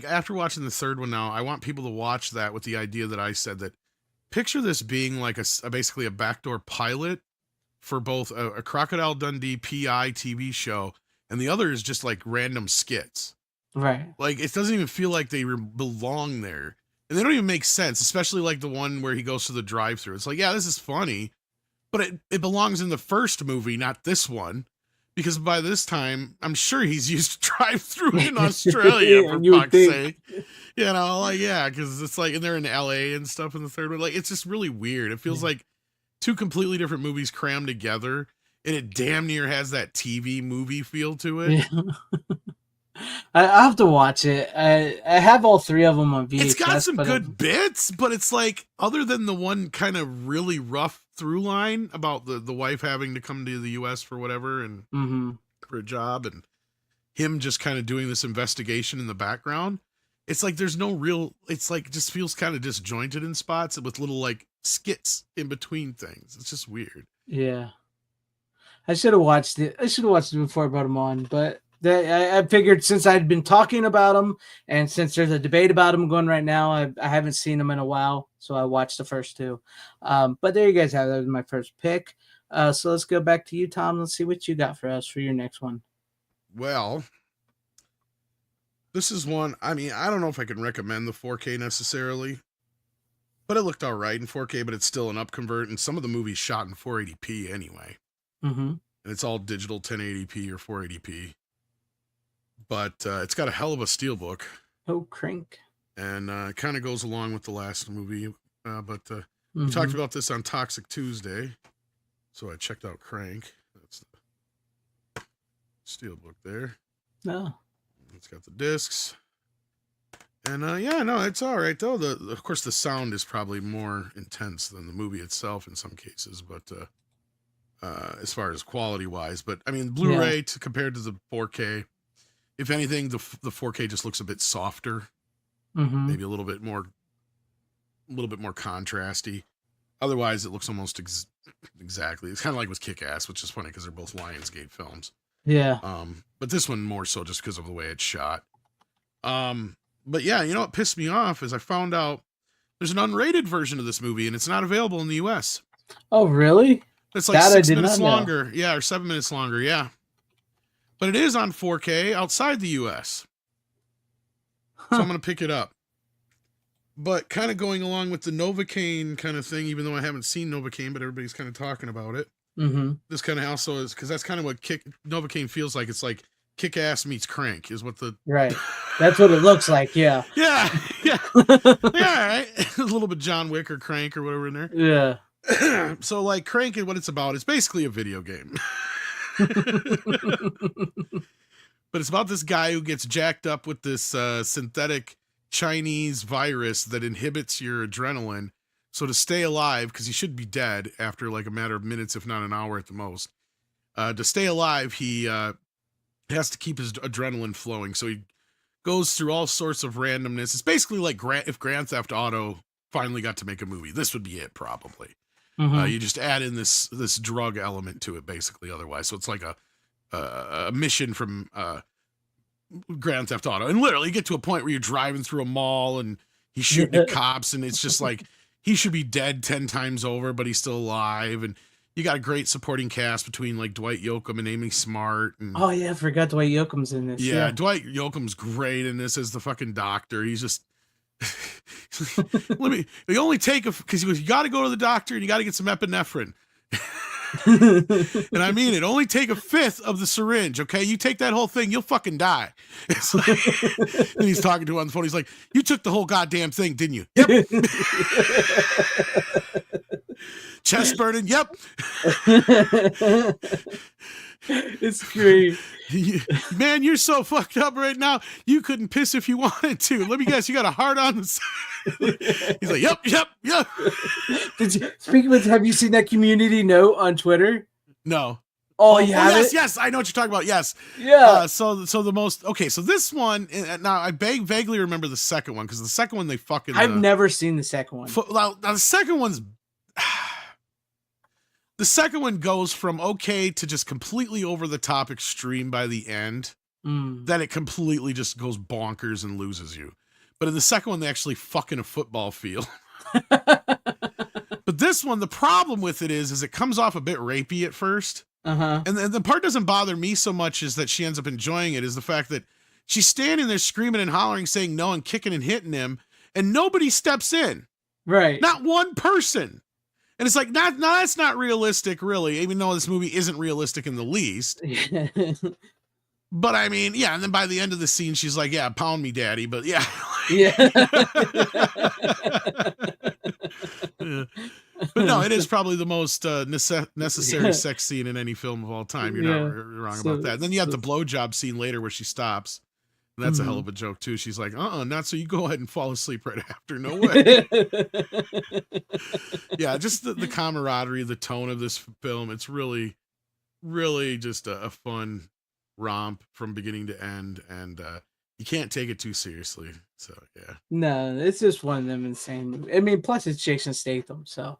after watching the third one now, I want people to watch that with the idea that I said, that picture this being like basically a backdoor pilot for both a Crocodile Dundee PI TV show and the other is just like random skits.
Right.
Like, it doesn't even feel like they belong there. And they don't even make sense, especially like the one where he goes to the drive-thru. It's like, yeah, this is funny, but it belongs in the first movie, not this one. Because by this time, I'm sure he's used to drive-thru in Australia, for fuck's sake. You know, like, yeah, because it's like, and they're in LA and stuff in the third one. Like, it's just really weird. It feels like two completely different movies crammed together, and it damn near has that TV movie feel to it.
Yeah. I have to watch it. I have all three of them on VHS.
It's got some good bits, but it's like, other than the one kind of really rough through line about the wife having to come to the U.S. for whatever and for a job, and him just kind of doing this investigation in the background, it's like there's no real, it's like just feels kind of disjointed in spots with little like skits in between things. It's just weird.
Yeah. I should have watched it. I should have watched it before I brought them on, but I figured since I'd been talking about them, and since there's a debate about them going right now, I haven't seen them in a while, so I watched the first two. But there you guys have it. That was my first pick. So let's go back to you, Tom. Let's see what you got for us for your next one.
Well, this is one, I mean, I don't know if I can recommend the 4K necessarily, but it looked all right in 4K, but it's still an upconvert, and some of the movies shot in 480p anyway. And it's all digital 1080p or 480p. But it's got a hell of a steelbook.
Oh, Crank.
And it kind of goes along with the last movie. We talked about this on Toxic Tuesday. So I checked out Crank. That's the steelbook there.
Oh.
It's got the discs. And yeah, no, it's all right, though. Of course, the sound is probably more intense than the movie itself in some cases. But as far as quality-wise. But, I mean, Blu-ray compared to the 4K... If anything, the 4K just looks a bit softer, maybe a little bit more contrasty. Otherwise, it looks almost exactly. It's kind of like with Kick-Ass, which is funny because they're both Lionsgate films.
Yeah.
But this one more so just because of the way it's shot. But yeah, you know what pissed me off is I found out there's an unrated version of this movie and it's not available in the U.S.
Oh, really?
It's like 6 minutes longer. Yeah, or 7 minutes longer. Yeah. But it is on 4K outside the U.S. So I'm going to pick it up. But kind of going along with the Novocaine kind of thing, even though I haven't seen Novocaine, but everybody's kind of talking about it. This kind of also is, because that's kind of what Novocaine feels like. It's like Kick-Ass meets Crank is what the...
Right. That's what it looks like, yeah.
Yeah. Yeah, right? A little bit John Wick or Crank or whatever in there.
Yeah.
So like Crank and what it's about is basically a video game. But it's about this guy who gets jacked up with this synthetic Chinese virus that inhibits your adrenaline. So to stay alive, because he should be dead after like a matter of minutes, if not an hour at the most, to stay alive, he has to keep his adrenaline flowing. So he goes through all sorts of randomness. It's basically like if Grand Theft Auto finally got to make a movie. This would be it, probably. You just add in this drug element to it, basically. Otherwise, so it's like a mission from Grand Theft Auto, and literally you get to a point where you're driving through a mall and he's shooting at cops, and it's just like he should be dead 10 times over, but he's still alive. And you got a great supporting cast between like Dwight Yoakam and Amy Smart. And,
oh yeah, I forgot Dwight Yoakam's in this.
Yeah, Dwight Yoakam's great in this as the fucking doctor. He's just. We only take because you got to go to the doctor and you got to get some epinephrine. And I mean it, only take 1/5 of the syringe, okay? You take that whole thing, you'll fucking die. It's like, and he's talking to him on the phone. He's like, you took the whole goddamn thing, didn't you? Yep. Chest burning, yep.
It's great.
Man, you're so fucked up right now. You couldn't piss if you wanted to. Let me guess, you got a heart on the side. He's like, yep.
Speaking of, have you seen that community note on Twitter?
No.
Oh, yeah.
Yes, I know what you're talking about. Yes.
Yeah.
So the most, okay, so this one, now I vaguely remember the second one, because the second one they fucking...
I've never seen the second one.
Now the second one's... The second one goes from okay to just completely over the top extreme by the end. Then it completely just goes bonkers and loses you. But in the second one, they actually fuck in a football field. But this one, the problem with it is it comes off a bit rapey at first.
Uh-huh.
And the part doesn't bother me so much is that she ends up enjoying it, is the fact that she's standing there screaming and hollering, saying no and kicking and hitting him, and nobody steps in.
Right.
Not one person. And it's like, no, that's not realistic, really, even though this movie isn't realistic in the least. But I mean, yeah, and then by the end of the scene, she's like, yeah, pound me, daddy. But yeah.
Yeah.
Yeah. But no, it is probably the most necessary sex scene in any film of all time. You're not wrong about that. And then you have the blowjob scene later where she stops. And that's a hell of a joke, too. She's like, not so you go ahead and fall asleep right after. No way. Yeah, just the camaraderie, the tone of this film. It's really, really just a fun romp from beginning to end. And you can't take it too seriously. So, yeah.
No, it's just one of them insane. I mean, plus it's Jason Statham, so.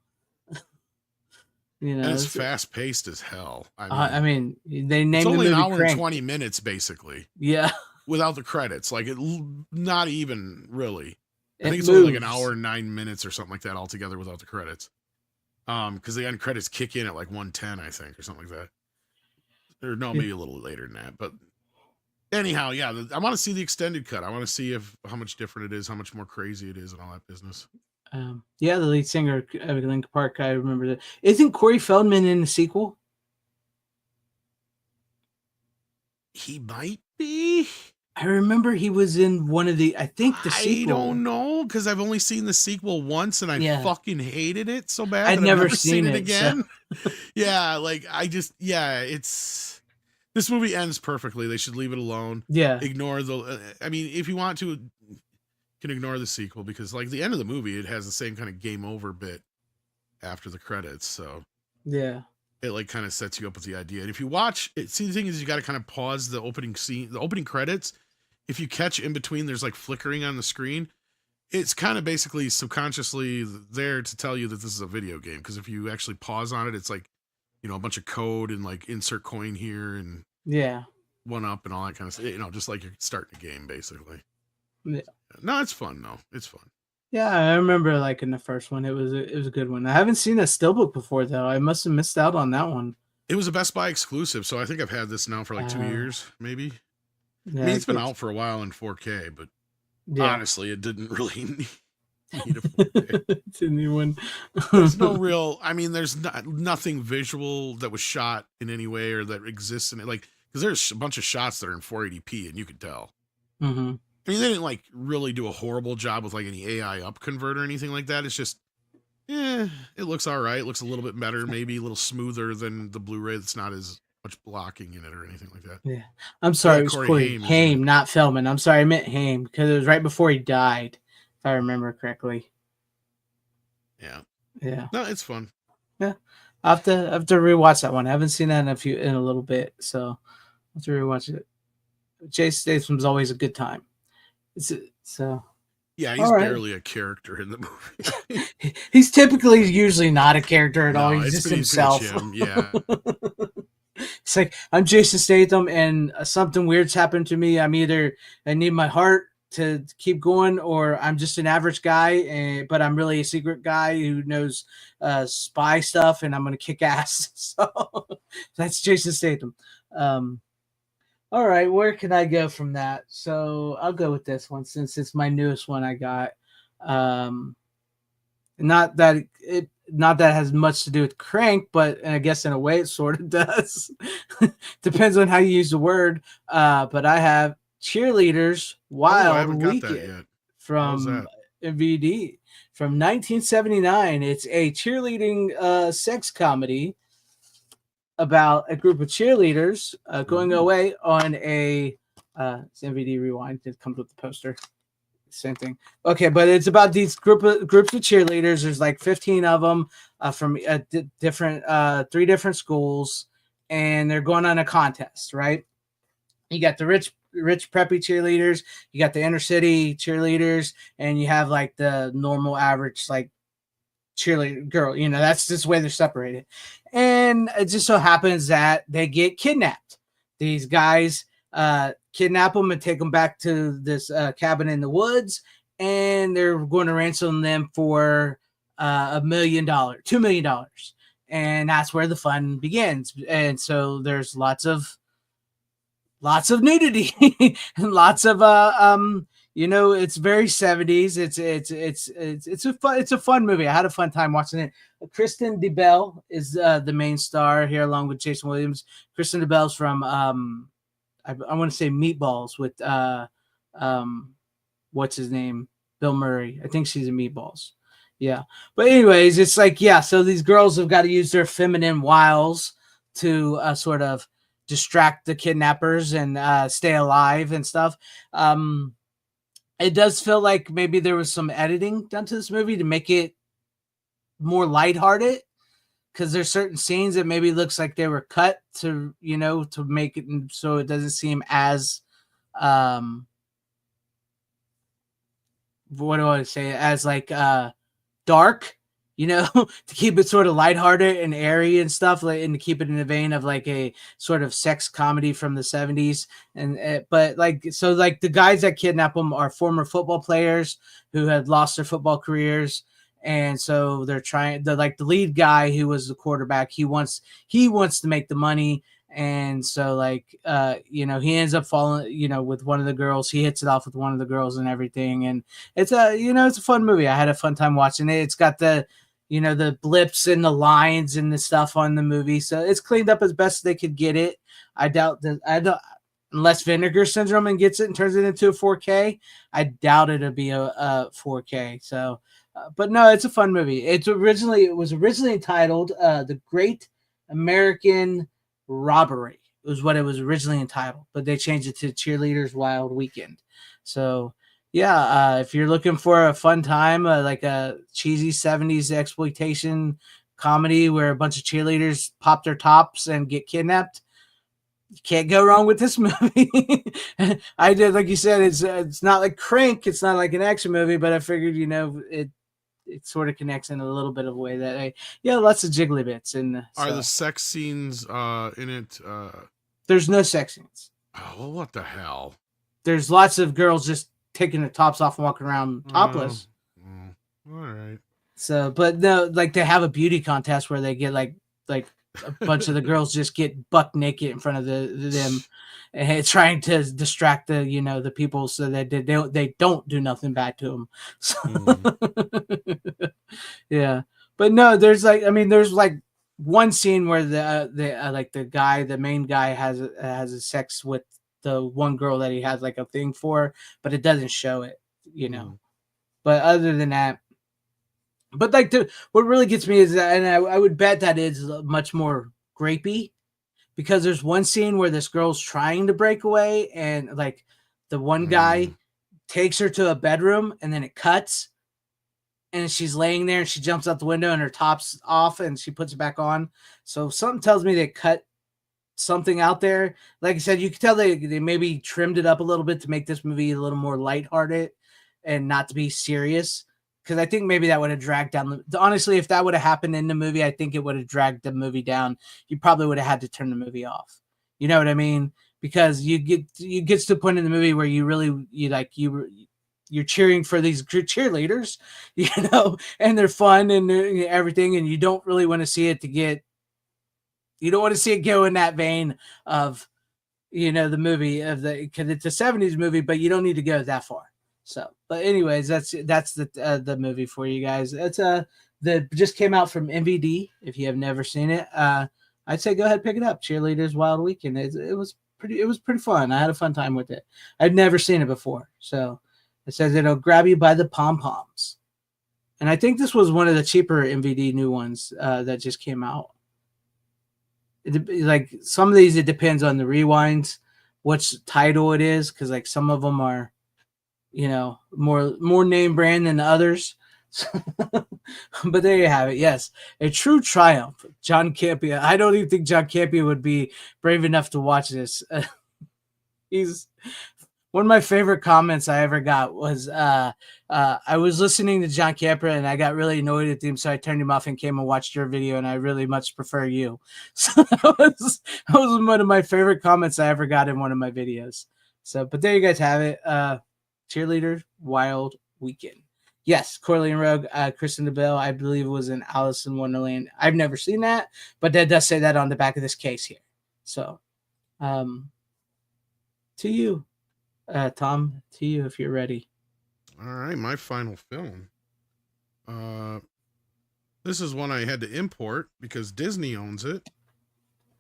You know,
and it's fast paced as hell.
I mean, they named
it's only
the movie
an hour
Crank.
and 20 minutes, basically.
Yeah.
Without the credits, like not even really. I think it's
moves.
only like an hour and 9 minutes or something like that altogether without the credits. Because the end credits kick in at like 1:10, I think, or something like that. Or no, maybe a little later than that. But anyhow, yeah, I want to see the extended cut. I want to see how much different it is, how much more crazy it is, and all that business.
Yeah, the lead singer of Linkin Park, I remember that. Isn't Corey Feldman in the sequel?
He might be.
I remember he was in one of the. I think the sequel.
I don't know, because I've only seen the sequel once, and I fucking hated it so bad.
I've never
seen it again.
So.
Yeah, like it's. This movie ends perfectly. They should leave it alone.
Yeah.
Ignore I mean, if you want to, you can ignore the sequel, because like the end of the movie, it has the same kind of game over bit after the credits. So
yeah,
it like kind of sets you up with the idea. And if you watch it, see, the thing is, you got to kind of pause the opening scene, the opening credits. If you catch in between, there's like flickering on the screen. It's kind of basically subconsciously there to tell you that this is a video game. Because if you actually pause on it, it's like, you know, a bunch of code and like insert coin here and one up and all that kind of stuff. You know, just like you're starting a game, basically.
Yeah.
No, it's fun though. It's fun.
Yeah, I remember like in the first one, it was a good one. I haven't seen a steelbook before though. I must have missed out on that one.
It was a Best Buy exclusive, so I think I've had this now for like 2 years, maybe.
Yeah,
I mean, it's been out for a while in 4K, but honestly, it didn't really need a 4K.
It's a new one.
There's no real. I mean, there's nothing visual that was shot in any way or that exists in it. Like, because there's a bunch of shots that are in 480p, and you could tell.
Mm-hmm.
I mean, they didn't like really do a horrible job with like any AI up convert or anything like that. It's just, it looks all right. It looks a little bit better, maybe a little smoother than the Blu-ray. That's not as much blocking in it or anything like that.
Yeah, I'm sorry,
Yeah,
it was
Corey
Haim, not Feldman. I'm sorry, I meant Haim because it was right before he died, if I remember correctly. Yeah.
No, it's fun.
Yeah, I have to rewatch that one. I haven't seen that in a little bit, so I have to rewatch it. Jason Statham's always a good time. So.
Yeah, he's barely a character in the movie.
He's typically usually not a character at all. He's just himself.
Yeah.
It's like, I'm Jason Statham and something weird's happened to me. I need my heart to keep going, or I'm just an average guy, but I'm really a secret guy who knows spy stuff, and I'm going to kick ass. So that's Jason Statham. All right, where can I go from that? So I'll go with this one since it's my newest one I got. Not that it has much to do with Crank, but I guess in a way it sort of does. Depends on how you use the word. But I have Cheerleaders Wild Weekend from VD from 1979. It's a cheerleading sex comedy about a group of cheerleaders going away on a it's MVD Rewind. It comes with the poster. Same thing. Okay, but it's about these groups of cheerleaders. There's like 15 of them from different 3 different schools, and they're going on a contest, right? You got the rich preppy cheerleaders, you got the inner city cheerleaders, and you have like the normal average like cheerleader girl. You know, that's just the way they're separated. And it just so happens that they get kidnapped. These guys kidnap them and take them back to this cabin in the woods, and they're going to ransom them for $1 million, $2 million. and that's where the fun begins. And so there's lots of nudity and lots of it's very 70s. It's a fun movie. I had a fun time watching it. Kristen DeBell is the main star here, along with Jason Williams. Kristen DeBell's from I want to say Meatballs with what's his name, Bill Murray. I think she's in Meatballs. Yeah, but anyways, it's like, yeah, so these girls have got to use their feminine wiles to sort of distract the kidnappers and stay alive and stuff. It does feel like maybe there was some editing done to this movie to make it more lighthearted, because there's certain scenes that maybe looks like they were cut to, to make it so it doesn't seem as what do I say, as like dark, to keep it sort of lighthearted and airy and stuff, like, and to keep it in the vein of like a sort of sex comedy from the 70s. And but like, so like the guys that kidnap them are former football players who had lost their football careers, and so they're trying, the lead guy who was the quarterback, he wants to make the money. And so like he ends up falling with one of the girls. He hits it off with one of the girls and everything, and it's a fun movie. I had a fun time watching it. It's got the the blips and the lines and the stuff on the movie, so it's cleaned up as best they could get it. I don't unless Vinegar Syndrome and gets it and turns it into a 4K, I doubt it'll be a 4K. So but no, it's a fun movie. It was originally entitled The Great American Robbery. It was what it was originally entitled, but they changed it to Cheerleaders Wild Weekend. So yeah, if you're looking for a fun time, like a cheesy 70s exploitation comedy where a bunch of cheerleaders pop their tops and get kidnapped, you can't go wrong with this movie. I did, like you said, it's not like Crank, it's not like an action movie, but I figured it sort of connects in a little bit of a way that lots of jiggly bits. And
are the sex scenes in it?
There's no sex scenes.
Oh, well, what the hell?
There's lots of girls just taking their tops off and walking around topless.
All right. So,
but no, like they have a beauty contest where they get like a bunch of the girls just get buck naked in front of them, and trying to distract the people so that they don't do nothing bad to them. So, yeah, but no, there's like one scene where the main guy has a sex with the one girl that he has like a thing for, but it doesn't show it, But other than that, but like what really gets me is that, and I would bet that it's much more grapey, because there's one scene where this girl's trying to break away, and like the one guy takes her to a bedroom, and then it cuts, and she's laying there, and she jumps out the window, and her top's off, and she puts it back on. So something tells me they cut something out there. Like I said, you can tell they maybe trimmed it up a little bit to make this movie a little more lighthearted and not to be serious. Because I think maybe that would have dragged down honestly, if that would have happened in the movie, I think it would have dragged the movie down. You probably would have had to turn the movie off. You know what I mean? Because you get to the point in the movie where you're cheering for these cheerleaders, and they're fun and everything, and you don't really want to see it you don't want to see it go in that vein of the movie because it's a 70s movie, but you don't need to go that far. So, but anyways, that's the movie for you guys. It's that just came out from MVD. If you have never seen it, I'd say go ahead, pick it up. Cheerleaders Wild Weekend. It was pretty fun. I had a fun time with it. I'd never seen it before, so it says it'll grab you by the pom poms. And I think this was one of the cheaper MVD new ones that just came out. Like some of these, it depends on the rewinds, which title it is, because like some of them are more name brand than others. But there you have it. Yes, a true triumph. John Campea. I don't even think John Campea would be brave enough to watch this. He's one of my favorite comments I ever got was I was listening to John Campea and I got really annoyed at him, so I turned him off and came and watched your video, and I really much prefer you. So that was one of my favorite comments I ever got in one of my videos. So, but there you guys have it. Cheerleader Wild Weekend. Yes, Corleone Rogue, Kristen Bell, I believe it was in Alice in Wonderland. I've never seen that, but that does say that on the back of this case here. So, to you, Tom, to you if you're ready.
All right, my final film. This is one I had to import because Disney owns it,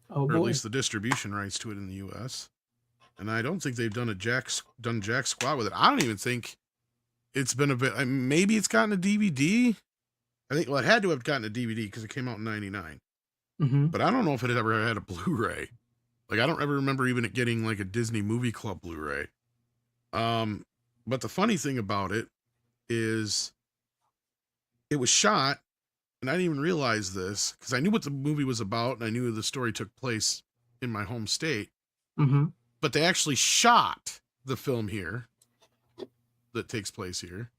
Oh
or at
boy.
least the distribution rights to it in the U.S. And I don't think they've done jack squat with it. I don't even think it's been a bit. Maybe it's gotten a DVD. I think it had to have gotten a DVD because it came out in '99.
Mm-hmm.
But I don't know if it ever had a Blu-ray. Like I don't ever remember even it getting like a Disney Movie Club Blu-ray. But the funny thing about it is, it was shot, and I didn't even realize this because I knew what the movie was about and I knew the story took place in my home state.
Mm-hmm.
But they actually shot the film here that takes place here,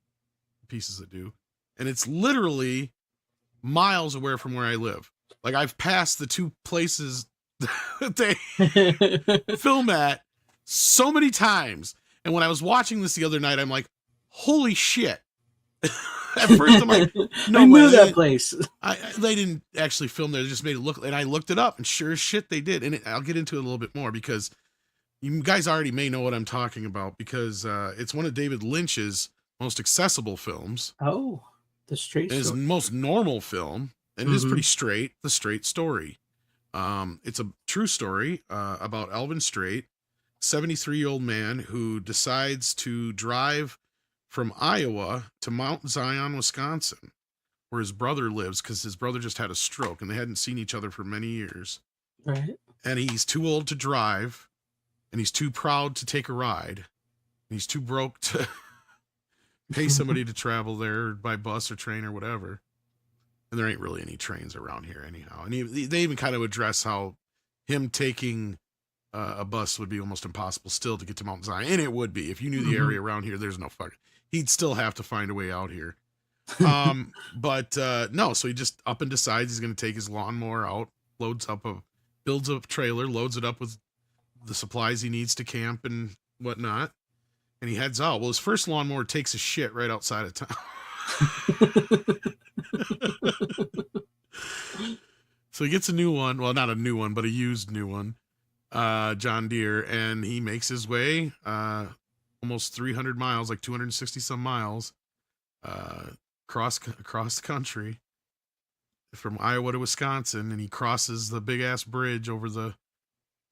pieces that do, and it's literally miles away from where I live. Like I've passed the two places that they film at so many times. And when I was watching this the other night, I'm like, holy shit. At first I'm like, no
I knew
way.
that place.
They didn't actually film there. They just made it look, and I looked it up and sure as shit they did. And I'll get into it a little bit more because you guys already may know what I'm talking about because it's one of David Lynch's most accessible films.
Oh, the straight story.
His most normal film, and it is pretty straight, The Straight Story. It's a true story about Alvin Straight, 73-year-old man who decides to drive from Iowa to Mount Zion, Wisconsin, where his brother lives because his brother just had a stroke and they hadn't seen each other for many years.
Right.
And he's too old to drive, and he's too proud to take a ride, and he's too broke to pay somebody to travel there by bus or train or whatever. And there ain't really any trains around here anyhow. And they even kind of address how him taking a bus would be almost impossible still to get to Mount Zion. And it would be. If you knew the area around here, there's no fucking... He'd still have to find a way out here. But no, so he just up and decides he's going to take his lawnmower out, builds a trailer, loads it up with the supplies he needs to camp and whatnot. And he heads out. Well, his first lawnmower takes a shit right outside of town. So he gets a new one. Well, not a new one, but a used new one. John Deere. And he makes his way almost 300 miles, like 260 some miles, across the country from Iowa to Wisconsin. And he crosses the big ass bridge over the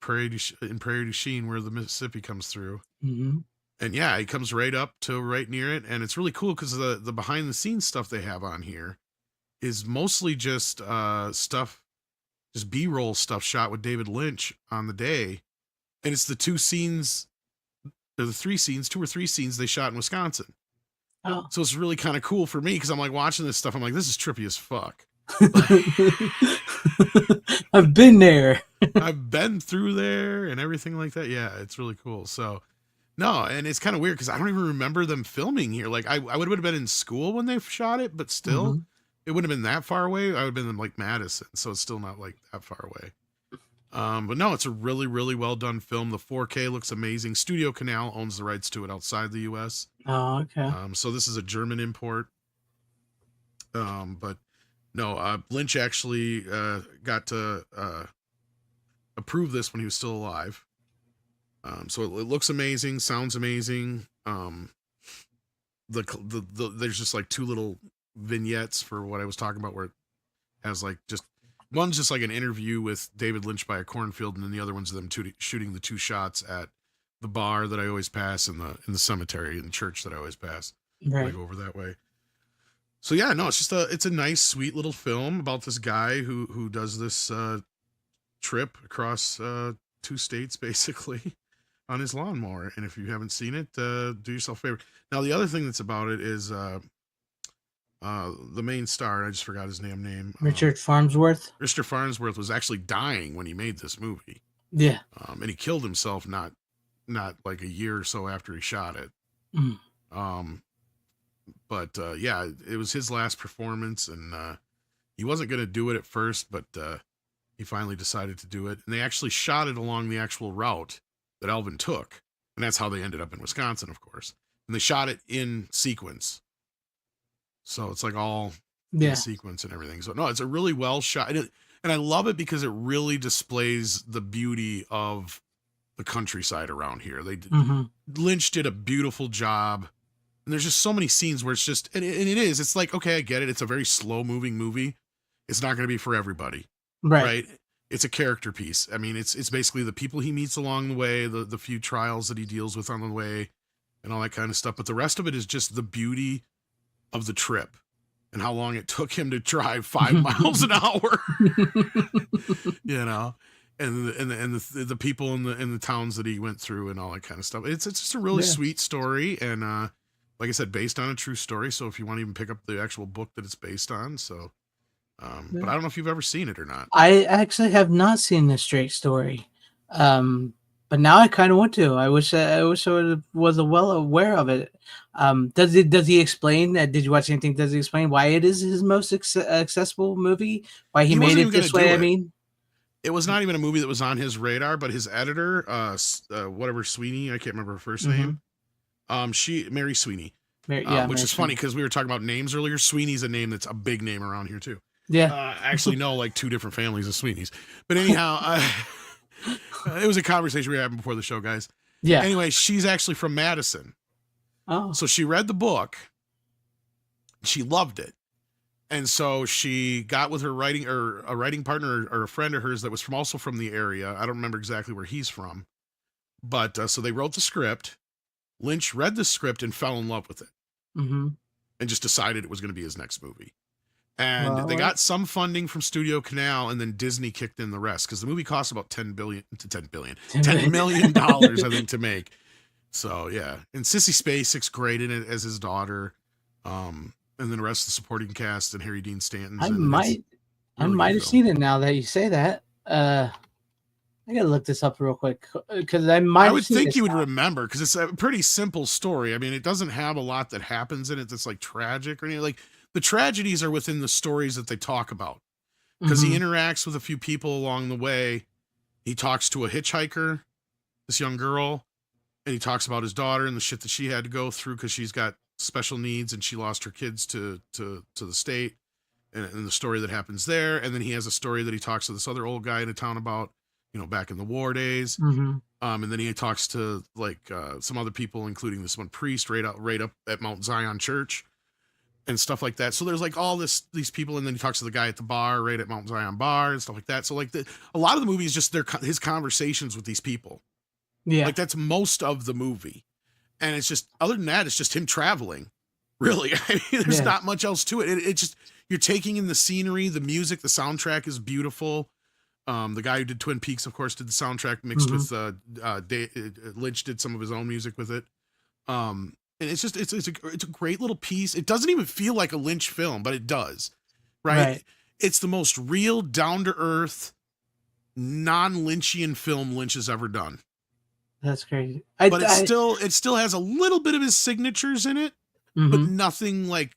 Prairie du Chien where the Mississippi comes through.
Mm-hmm.
And yeah, he comes right up to right near it. And it's really cool because the behind the scenes stuff they have on here is mostly just stuff, just B-roll stuff shot with David Lynch on the day. And it's the two or three scenes they shot in Wisconsin.
Oh.
So it's really kind of cool for me because I'm like watching this stuff. I'm like, this is trippy as fuck.
I've been there.
I've been through there and everything like that. Yeah, it's really cool. So no, and it's kind of weird because I don't even remember them filming here. Like I would have been in school when they shot it, but still, it wouldn't have been that far away. I would have been in like Madison, so it's still not like that far away. But no, it's a really, really well done film. The 4K looks amazing. Studio Canal owns the rights to it outside the U.S.
Oh, okay.
So this is a German import. But no, Lynch actually got to approve this when he was still alive. So it looks amazing, sounds amazing. There's just like two little vignettes for what I was talking about, where it has like one's just like an interview with David Lynch by a cornfield, and then the other one's them shooting the two shots at the bar that I always pass in the cemetery and the church that I always pass.
Right.
When I go over that way. So yeah, no, it's a nice, sweet little film about this guy who does this trip across 2 states basically on his lawnmower. And if you haven't seen it, do yourself a favor. Now the other thing that's about it is the main star, I just forgot his name.
Richard Farnsworth.
Richard Farnsworth was actually dying when he made this movie.
Yeah.
And he killed himself not like a year or so after he shot it. But yeah, it was his last performance, and he wasn't going to do it at first, but he finally decided to do it. And they actually shot it along the actual route that Alvin took. And that's how they ended up in Wisconsin, of course. And they shot it in sequence. So it's like all
Yeah.
in sequence and everything. So no, it's a really well shot. And I love it because it really displays the beauty of the countryside around here. Lynch did a beautiful job. And there's just so many scenes where it's just, and it is, it's like, okay, I get it. It's a very slow moving movie. It's not going to be for everybody. Right. It's a character piece. I mean, it's basically the people he meets along the way, the few trials that he deals with on the way and all that kind of stuff. But the rest of it is just the beauty of the trip and how long it took him to drive 5 miles an hour, you know, and the people in the towns that he went through and all that kind of stuff. It's just a really sweet story. And, like I said, based on a true story. So if you want to even pick up the actual book that it's based on. So, but I don't know if you've ever seen it or not.
I actually have not seen this straight story. But now I kind of want to. I wish I was well aware of it. Does he explain that? Did you watch anything? Does he explain why it is his most accessible movie? Why he made it this way? I mean,
it was not even a movie that was on his radar, but his editor, whatever Sweeney, I can't remember her first name. Mary Sweeney, which is funny because we were talking about names earlier. Sweeney's a name that's a big name around here too.
Yeah,
I actually know like 2 different families of Sweeneys, but anyhow, it was a conversation we were having before the show, guys.
Yeah.
Anyway, she's actually from Madison.
Oh.
So she read the book. She loved it. And so she got with her writing or a writing partner or a friend of hers that was also from the area. I don't remember exactly where he's from. But so they wrote the script. Lynch read the script and fell in love with it.
Mm-hmm.
And just decided it was going to be his next movie. And they got some funding from Studio Canal, and then Disney kicked in the rest because the movie cost about $10 million, I think, to make. So yeah, and Sissy Spacek's great in it as his daughter, and then the rest of the supporting cast and Harry Dean Stanton's.
I might have seen it now that you say that. I gotta look this up real quick because I would
think you would remember because it's a pretty simple story. I mean, it doesn't have a lot that happens in it that's like tragic or anything. Like the tragedies are within the stories that they talk about because he interacts with a few people along the way. He talks to a hitchhiker, this young girl, and he talks about his daughter and the shit that she had to go through because she's got special needs and she lost her kids to the state and the story that happens there. And then he has a story that he talks to this other old guy in a town about, you know, back in the war days. And then he talks to like some other people, including this one priest right up at Mount Zion Church and stuff like that. So there's like all these people. And then he talks to the guy at the bar right at Mount Zion bar and stuff like that. So like a lot of the movie is just his conversations with these people.
Yeah.
Like that's most of the movie. And it's just, other than that, it's just him traveling. Really. I mean, there's not much else to it. It's just, you're taking in the scenery, the music, the soundtrack is beautiful. The guy who did Twin Peaks, of course, did the soundtrack mixed with Lynch did some of his own music with it. And it's just it's a great little piece. It doesn't even feel like a Lynch film, but it does. Right? It's the most real, down to earth, non-Lynchian film Lynch has ever done.
That's crazy.
But it still has a little bit of his signatures in it, but nothing like,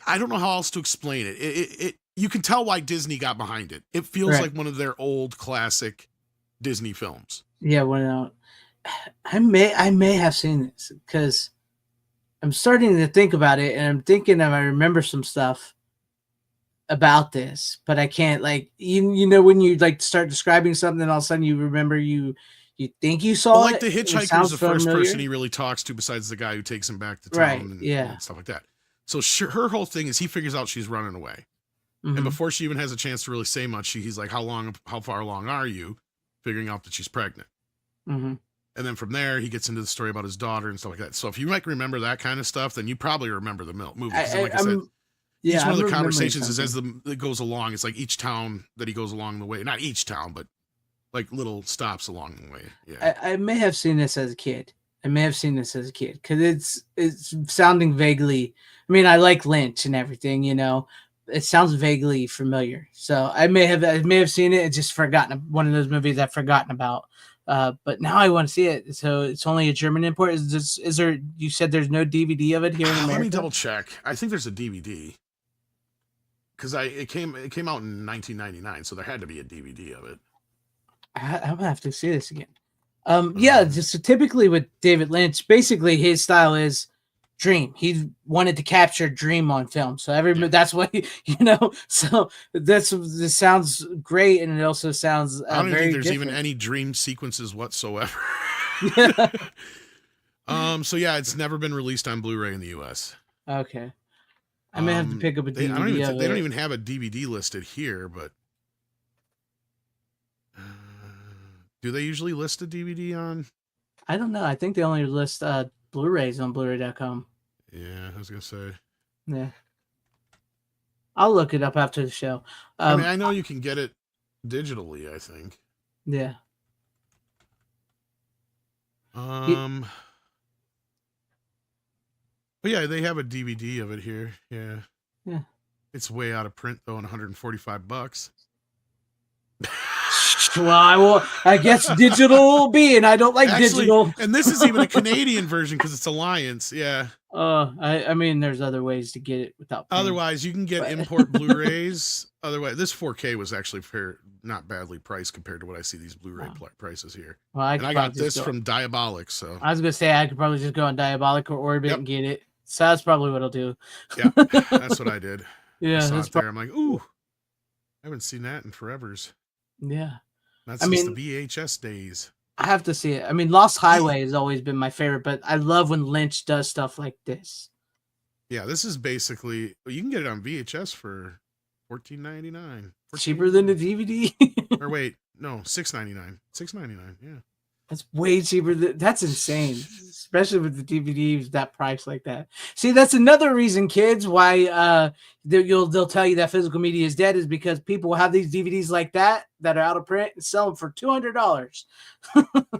I don't know how else to explain it. You can tell why Disney got behind it. It feels like one of their old classic Disney films.
Yeah, well, I may have seen this because I'm starting to think about it, and I'm thinking I remember some stuff about this, but I can't, like, you know when you like start describing something, all of a sudden you remember you think you saw
like the hitchhiker is the first person he really talks to besides the guy who takes him back to town and stuff like that. So her whole thing is he figures out she's running away. And before she even has a chance to really say much, he's like, how far along are you? Figuring out that she's pregnant. And then from there, he gets into the story about his daughter and stuff like that. So if you like remember that kind of stuff, then you probably remember the movie. Like I said, each one of the conversations is as it goes along. It's like each town that he goes along the way. Not each town, but like little stops along the way. Yeah,
I may have seen this as a kid. Because it's sounding vaguely. I mean, I like Lynch and everything, you know. It sounds vaguely familiar, so I may have seen it and just forgotten. One of those movies I've forgotten about, but now I want to see it. So it's only a German import. Is there? You said there's no DVD of it here in America.
Let me double check. I think there's a DVD because it came out in 1999, so there had to be a DVD of it.
I'm gonna have to see this again. Yeah, just typically with David Lynch, basically his style is dream. He wanted to capture a dream on film. So that's what so this sounds great, and it also sounds
I don't even
very
think there's
different.
even any dream sequences whatsoever.
Yeah.
So yeah, it's never been released on Blu-ray in the US.
Okay. I may have to pick up a DVD.
They don't even have a DVD listed here, but do they usually list a DVD on?
I don't know. I think they only list Blu-rays on Blu-ray.com.
Yeah, I was gonna say.
Yeah. I'll look it up after the show.
I mean, I know you can get it digitally, I think.
Yeah.
But yeah, they have a DVD of it here. Yeah.
Yeah.
It's way out of print though, and $145.
Well, I guess digital will be, and I don't like digital.
And this is even a Canadian version because it's Alliance. Yeah.
I mean, there's other ways to get it without paying.
Otherwise, you can get import Blu-rays. Otherwise, this 4K was actually not badly priced compared to what I see these Blu-ray prices here.
Well, I
got this from Diabolic. So
I was gonna say I could probably just go on Diabolic or Orbit and get it. So that's probably what I'll do.
Yeah, that's what I did.
Yeah,
I saw it there. I'm like, ooh, I haven't seen that in forevers.
Yeah,
that's the VHS days.
I have to see it. I mean, Lost Highway has always been my favorite, but I love when Lynch does stuff like this.
Yeah, this is basically, you can get it on VHS for $14.99.
Cheaper than the DVD.
Or wait, no, $6.99. $6.99. Yeah,
that's way cheaper. That's insane, especially with the DVDs that price like that. See, that's another reason, kids, why they'll tell you that physical media is dead, is because people will have these DVDs like that are out of print and sell them for $200.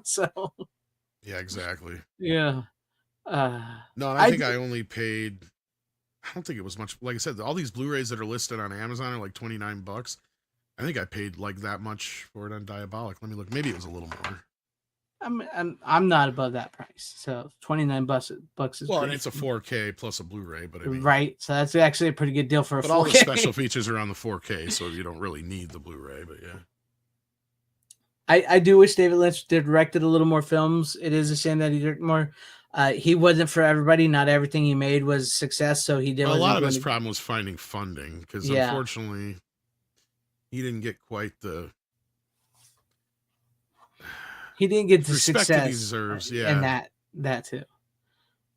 So
yeah, exactly.
Yeah.
No, I think I only paid, I don't think it was much. Like I said, all these Blu-rays that are listed on Amazon are like $29. I think I paid like that much for it on Diabolic. Let me look. Maybe it was a little more.
I'm not above that price. So $29 is
well,
great.
and it's a 4K plus a Blu-ray, but I mean,
right. So that's actually a pretty good deal for a 4K.
But all the special features are on the 4K, so you don't really need the Blu-ray. But yeah.
I do wish David Lynch directed a little more films. It is a shame that he directed more. He wasn't for everybody. Not everything he made was success. So he did.
A lot of his problem was finding funding because unfortunately, he didn't get quite the.
He didn't get the
respect
success
he deserves. Yeah,
and that too.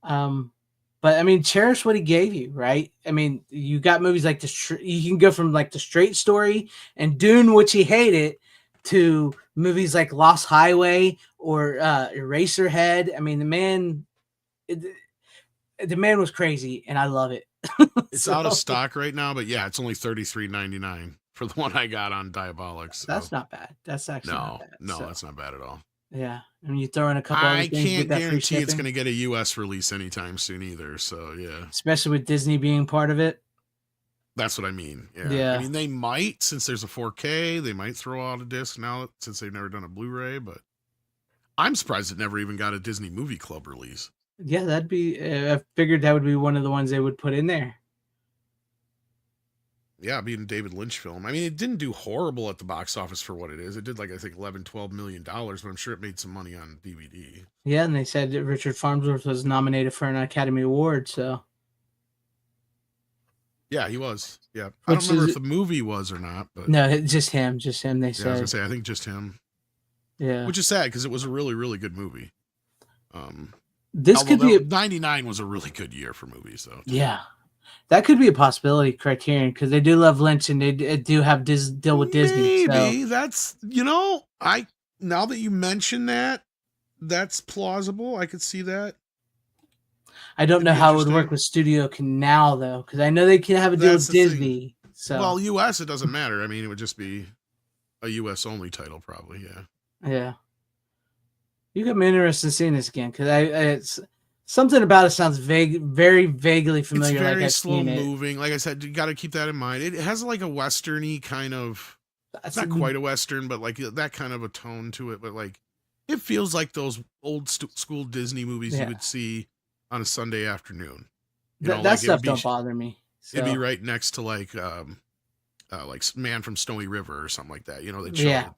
But I mean, cherish what he gave you, right? I mean, you got movies like this. You can go from like The Straight Story and Dune, which he hated, to movies like Lost Highway or Eraserhead. I mean, the man was crazy, and I love it.
It's out of stock right now, but yeah, it's only $33.99 for the one I got on Diabolic. So.
That's not bad. That's actually not bad.
No, that's not bad at all.
Yeah, I mean, you throw in a couple.
I can't guarantee it's going to get a U.S. release anytime soon either. So yeah,
especially with Disney being part of it.
That's what I mean. Yeah. I mean, they might, since there's a 4K, they might throw out a disc now since they've never done a Blu-ray. But I'm surprised it never even got a Disney Movie Club release.
Yeah, that'd be. I figured that would be one of the ones they would put in there.
Yeah, being a David Lynch film. I mean, it didn't do horrible at the box office for what it is. It did like, I think, $11-12 million, but I'm sure it made some money on DVD.
Yeah, and they said that Richard Farnsworth was nominated for an Academy Award, so.
Yeah, he was. Yeah. I don't remember if the movie was or not, but.
No, just him, they said.
I was going to say, I think just him.
Yeah.
Which is sad because it was a really, really good movie.
This could be.
99 was a really good year for movies, though.
Yeah. That could be a possibility, Criterion, because they do love Lynch and they do have deal with Disney.
Maybe that's now that you mention that, that's plausible. I could see that.
I don't know how it would work with Studio Canal though, because I know they can have a deal with Disney. So
well, US it doesn't matter. I mean, it would just be a US only title, probably. Yeah.
Yeah. You got me interested in seeing this again because it's. Something about it sounds vague, very vaguely familiar.
It's very slow moving. Like I said, you got to keep that in mind. It has like a Western-y kind of, it's not quite a Western, but like that kind of a tone to it. But like, it feels like those old school Disney movies you would see on a Sunday afternoon.
That stuff don't bother me. So.
It'd be right next to like Man from Snowy River or something like that. You know,
yeah.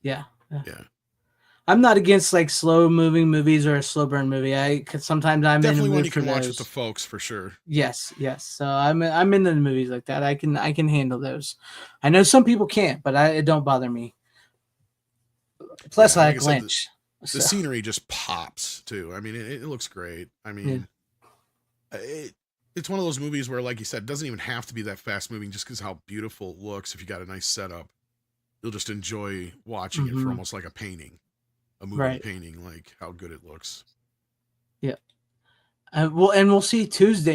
I'm not against like slow moving movies or a slow burn movie. Cause sometimes I'm
Definitely
in a
one
mood
you
for
can watch
those.
with the folks for sure.
Yes, yes. So I'm into the movies like that. I can handle those. I know some people can't, but it don't bother me. Plus,
Yeah,
I
like I
like
said,
Lynch.
the
So
scenery just pops too. I mean, it looks great. I
yeah.
mean, it's one of those movies where, like you said, it doesn't even have to be that fast moving just because how beautiful it looks. If you got a nice setup, you'll just enjoy watching it for almost like a painting, a moving
Right.
painting, like how good it looks.
Yeah. We'll see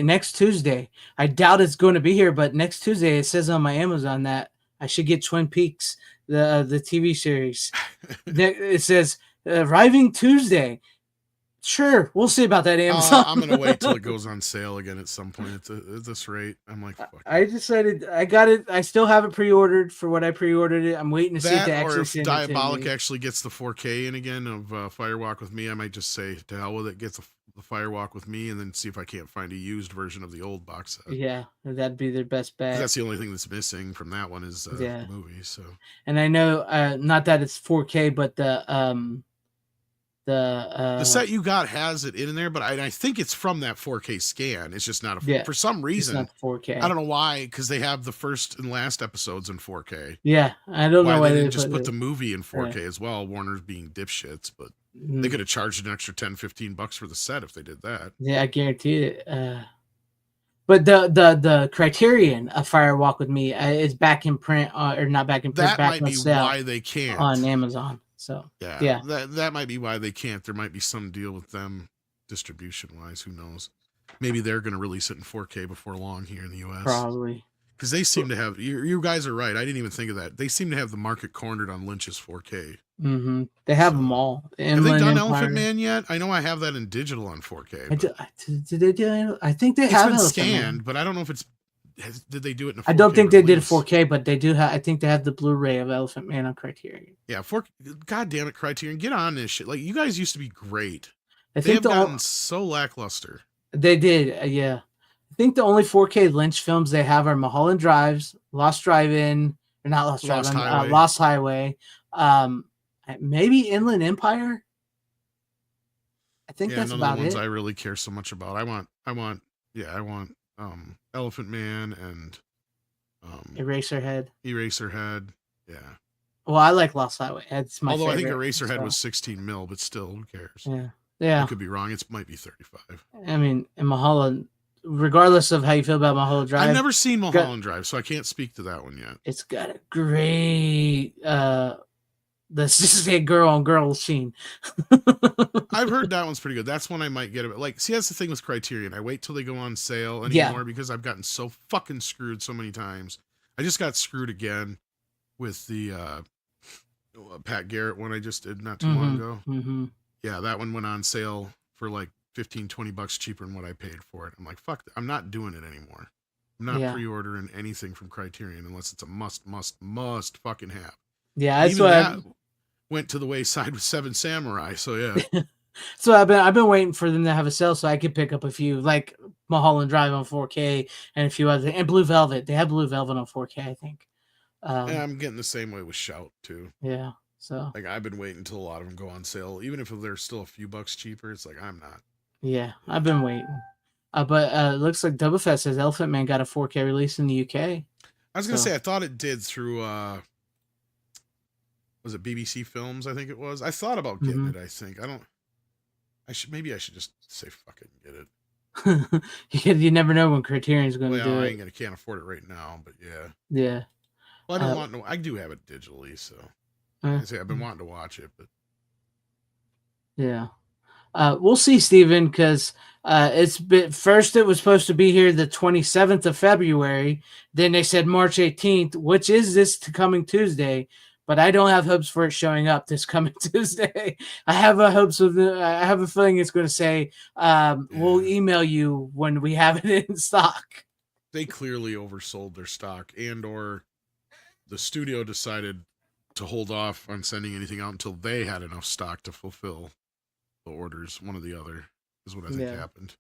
next Tuesday. I doubt it's going to be here, but next Tuesday it says on my Amazon that I should get Twin Peaks, the TV series. It says arriving Tuesday. Sure, we'll see about that Amazon.
I'm gonna wait till it goes on sale again at some point. At this rate, I'm like, fuck
I
it.
decided I got it. I still have it pre-ordered for what I pre-ordered it. I'm waiting to see if they
That, or
actually
if
send it to
Diabolic
me.
actually gets the 4K in again of Firewalk with Me, I might just say to hell with it, gets the Firewalk with Me, and then see if I can't find a used version of the old box set.
Yeah, that'd be their best bet.
That's the only thing that's missing from that one is
Yeah.
the movie. So,
and I know not that it's 4K, but the
set you got has it in there, but I think it's from that 4K scan. It's just not for some
it's
reason.
not 4K.
I don't know why, because they have the first and last episodes in 4K.
Yeah, I don't know why
they didn't just put the movie in 4K
Yeah.
as well. Warner's being dipshits, but they could have charged an extra $10-15 for the set if they did that.
Yeah, I guarantee it. But the Criterion of Firewalk with Me is back in print, or not back in print.
That
back
might be why they can't
on Amazon. So
yeah, that might be why they can't. There might be some deal with them distribution wise. Who knows? Maybe they're going to release it in 4K before long here in the U.S.
Probably,
because they seem to have. You guys are right. I didn't even think of that. They seem to have the market cornered on Lynch's 4K.
Mm-hmm. They have them all.
Have they done Elephant Man yet? I know I have that in digital on 4K.
Did they do? I think they have
been
Elephant
scanned,
Man.
but I don't know if it's. Did they do it in a 4K
I don't think they did a
release?
4K, but they do have. I think they have the Blu-ray of Elephant Man on Criterion.
Yeah, God damn it, Criterion, get on this shit. Like, you guys used to be great.
I
They
think
have gotten so lackluster.
They did, yeah. I think the only 4K Lynch films they have are Mulholland Drives, Lost Drive-In, or not Lost Drive-In, Lost Highway, maybe Inland Empire. I think that's about it.
None of the ones I really care so much about. I want Elephant Man and
Eraserhead.
Eraserhead. Yeah.
Well, I like Lost Highway. That's my
Although
favorite,
I think Eraserhead was 16 mil, but still, who cares?
Yeah. Yeah.
I could be wrong. It might be 35.
I mean, in Mulholland, regardless of how you feel about Mulholland Drive.
I've never seen Mulholland Drive, so I can't speak to that one yet.
It's got a great this is a girl on girl scene.
I've heard that one's pretty good. That's one I might get. Like, see, that's the thing with Criterion. I wait till they go on sale anymore because I've gotten so fucking screwed so many times. I just got screwed again with the Pat Garrett one I just did not too long ago.
Mm-hmm.
Yeah, that one went on sale for like $15-20 cheaper than what I paid for it. I'm like, fuck, I'm not doing it anymore. I'm not pre-ordering anything from Criterion unless it's a must fucking have.
Yeah, that's why
went to the wayside with Seven Samurai. So yeah.
So I've been waiting for them to have a sale so I could pick up a few, like Mulholland Drive on 4K and a few other, and Blue Velvet. They have Blue Velvet on 4K, I think.
And I'm getting the same way with Shout too.
Yeah. So
like I've been waiting until a lot of them go on sale, even if they're still a few bucks cheaper. It's like I'm not.
Yeah, I've been waiting. But it looks like Double Fest says Elephant Man got a 4K release in the UK. I
was gonna say I thought it did through was it BBC Films? I think it was. I thought about getting it. I think maybe I should just say fuck it and
get it. You never know when Criterion's going to do it.
I can't afford it right now, but yeah.
Yeah.
Well, I don't want to. I do have it digitally, so I've been wanting to watch it, but
yeah. We'll see, Steven, because first it was supposed to be here the 27th of February. Then they said March 18th, which is this coming Tuesday. But I don't have hopes for it showing up this coming Tuesday. I have a feeling it's going to say, we'll email you when we have it in stock.
They clearly oversold their stock, or the studio decided to hold off on sending anything out until they had enough stock to fulfill the orders. One or the other is what I think happened.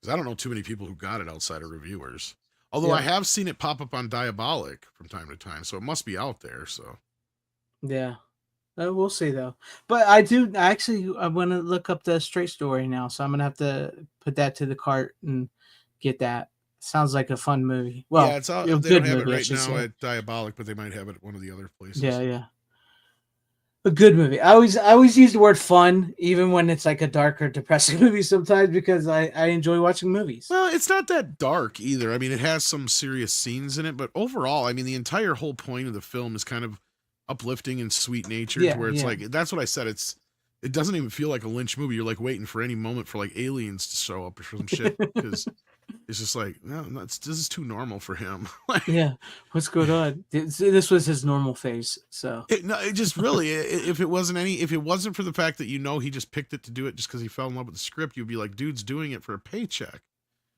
Because I don't know too many people who got it outside of reviewers. Although I have seen it pop up on Diabolic from time to time, so it must be out there. So
yeah, We'll see though. But I do actually. I want to look up the Straight Story now, so I'm gonna have to put that to the cart and get that. Sounds like a fun movie.
Yeah,
Well,
it's all,
a
they don't
good
have it
movie, I
right
should
now
say.
at Diabolic, but they might have it at one of the other places.
Yeah, yeah. A good movie. I always use the word fun, even when it's like a dark or depressing movie sometimes, because I enjoy watching movies.
Well, it's not that dark either. I mean, it has some serious scenes in it, but overall, I mean, the entire whole point of the film is kind of uplifting and sweet natured, to
Yeah,
where it's
yeah.
like, that's what I said. It doesn't even feel like a Lynch movie. You're like waiting for any moment for like aliens to show up or some shit, because it's just like, no, this is too normal for him.
Yeah. What's going on? This was his normal phase. So
It just really, if it wasn't for the fact that he just picked it to do it just because he fell in love with the script, you'd be like, dude's doing it for a paycheck.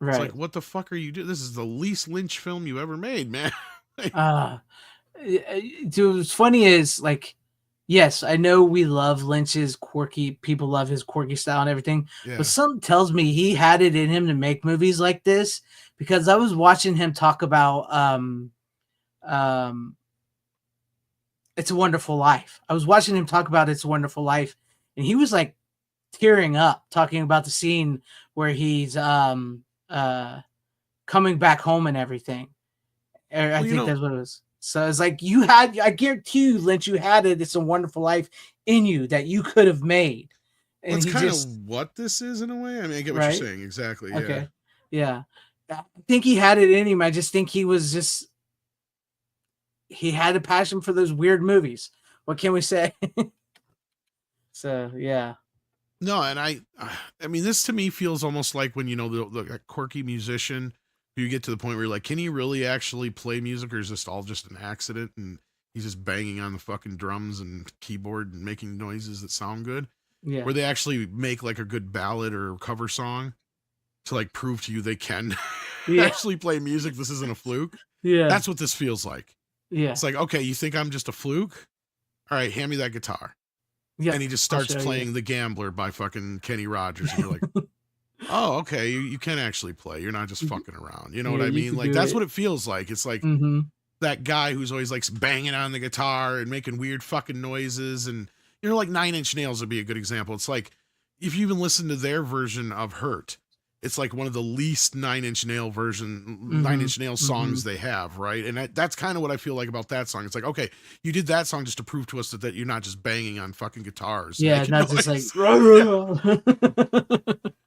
right.
It's like, what the fuck are you doing? This is the least Lynch film you ever made, man.
Dude, what's funny is like, yes, I know we love Lynch's quirky. People love his quirky style and everything,
Yeah.
but something tells me he had it in him to make movies like this, because I was watching him talk about It's a Wonderful Life. I was watching him talk about It's a Wonderful Life, and he was like tearing up talking about the scene where he's coming back home and everything. I think that's what it was. So it's like I guarantee you, Lynch, you had it. It's a Wonderful Life in you that you could have made. And
That's
he
kind
just,
of what this is in a way. I mean, I get what
right?
you're saying. Exactly. Yeah.
Okay. Yeah. I think he had it in him. I just think he had a passion for those weird movies. What can we say? So, yeah.
No, and I mean, this to me feels almost like when, the quirky musician who you get to the point where you're like, can he really actually play music, or is this all just an accident? And he's just banging on the fucking drums and keyboard and making noises that sound good.
Yeah.
Where they actually make like a good ballad or cover song to like prove to you they can actually play music. This isn't a fluke.
Yeah.
That's what this feels like.
Yeah.
It's like, okay, you think I'm just a fluke? All right, hand me that guitar.
Yeah.
And he just starts playing The Gambler by fucking Kenny Rogers. And you're like, oh, okay, you can actually play. You're not just fucking around. You know what I mean? Like, that's what it feels like. It's like that guy who's always like banging on the guitar and making weird fucking noises. And, like Nine Inch Nails would be a good example. It's like, if you even listen to their version of Hurt, it's like one of the least Nine Inch Nail songs they have, right? And that's kind of what I feel like about that song. It's like, okay, you did that song just to prove to us that you're not just banging on fucking guitars.
Yeah, not
noise.
just like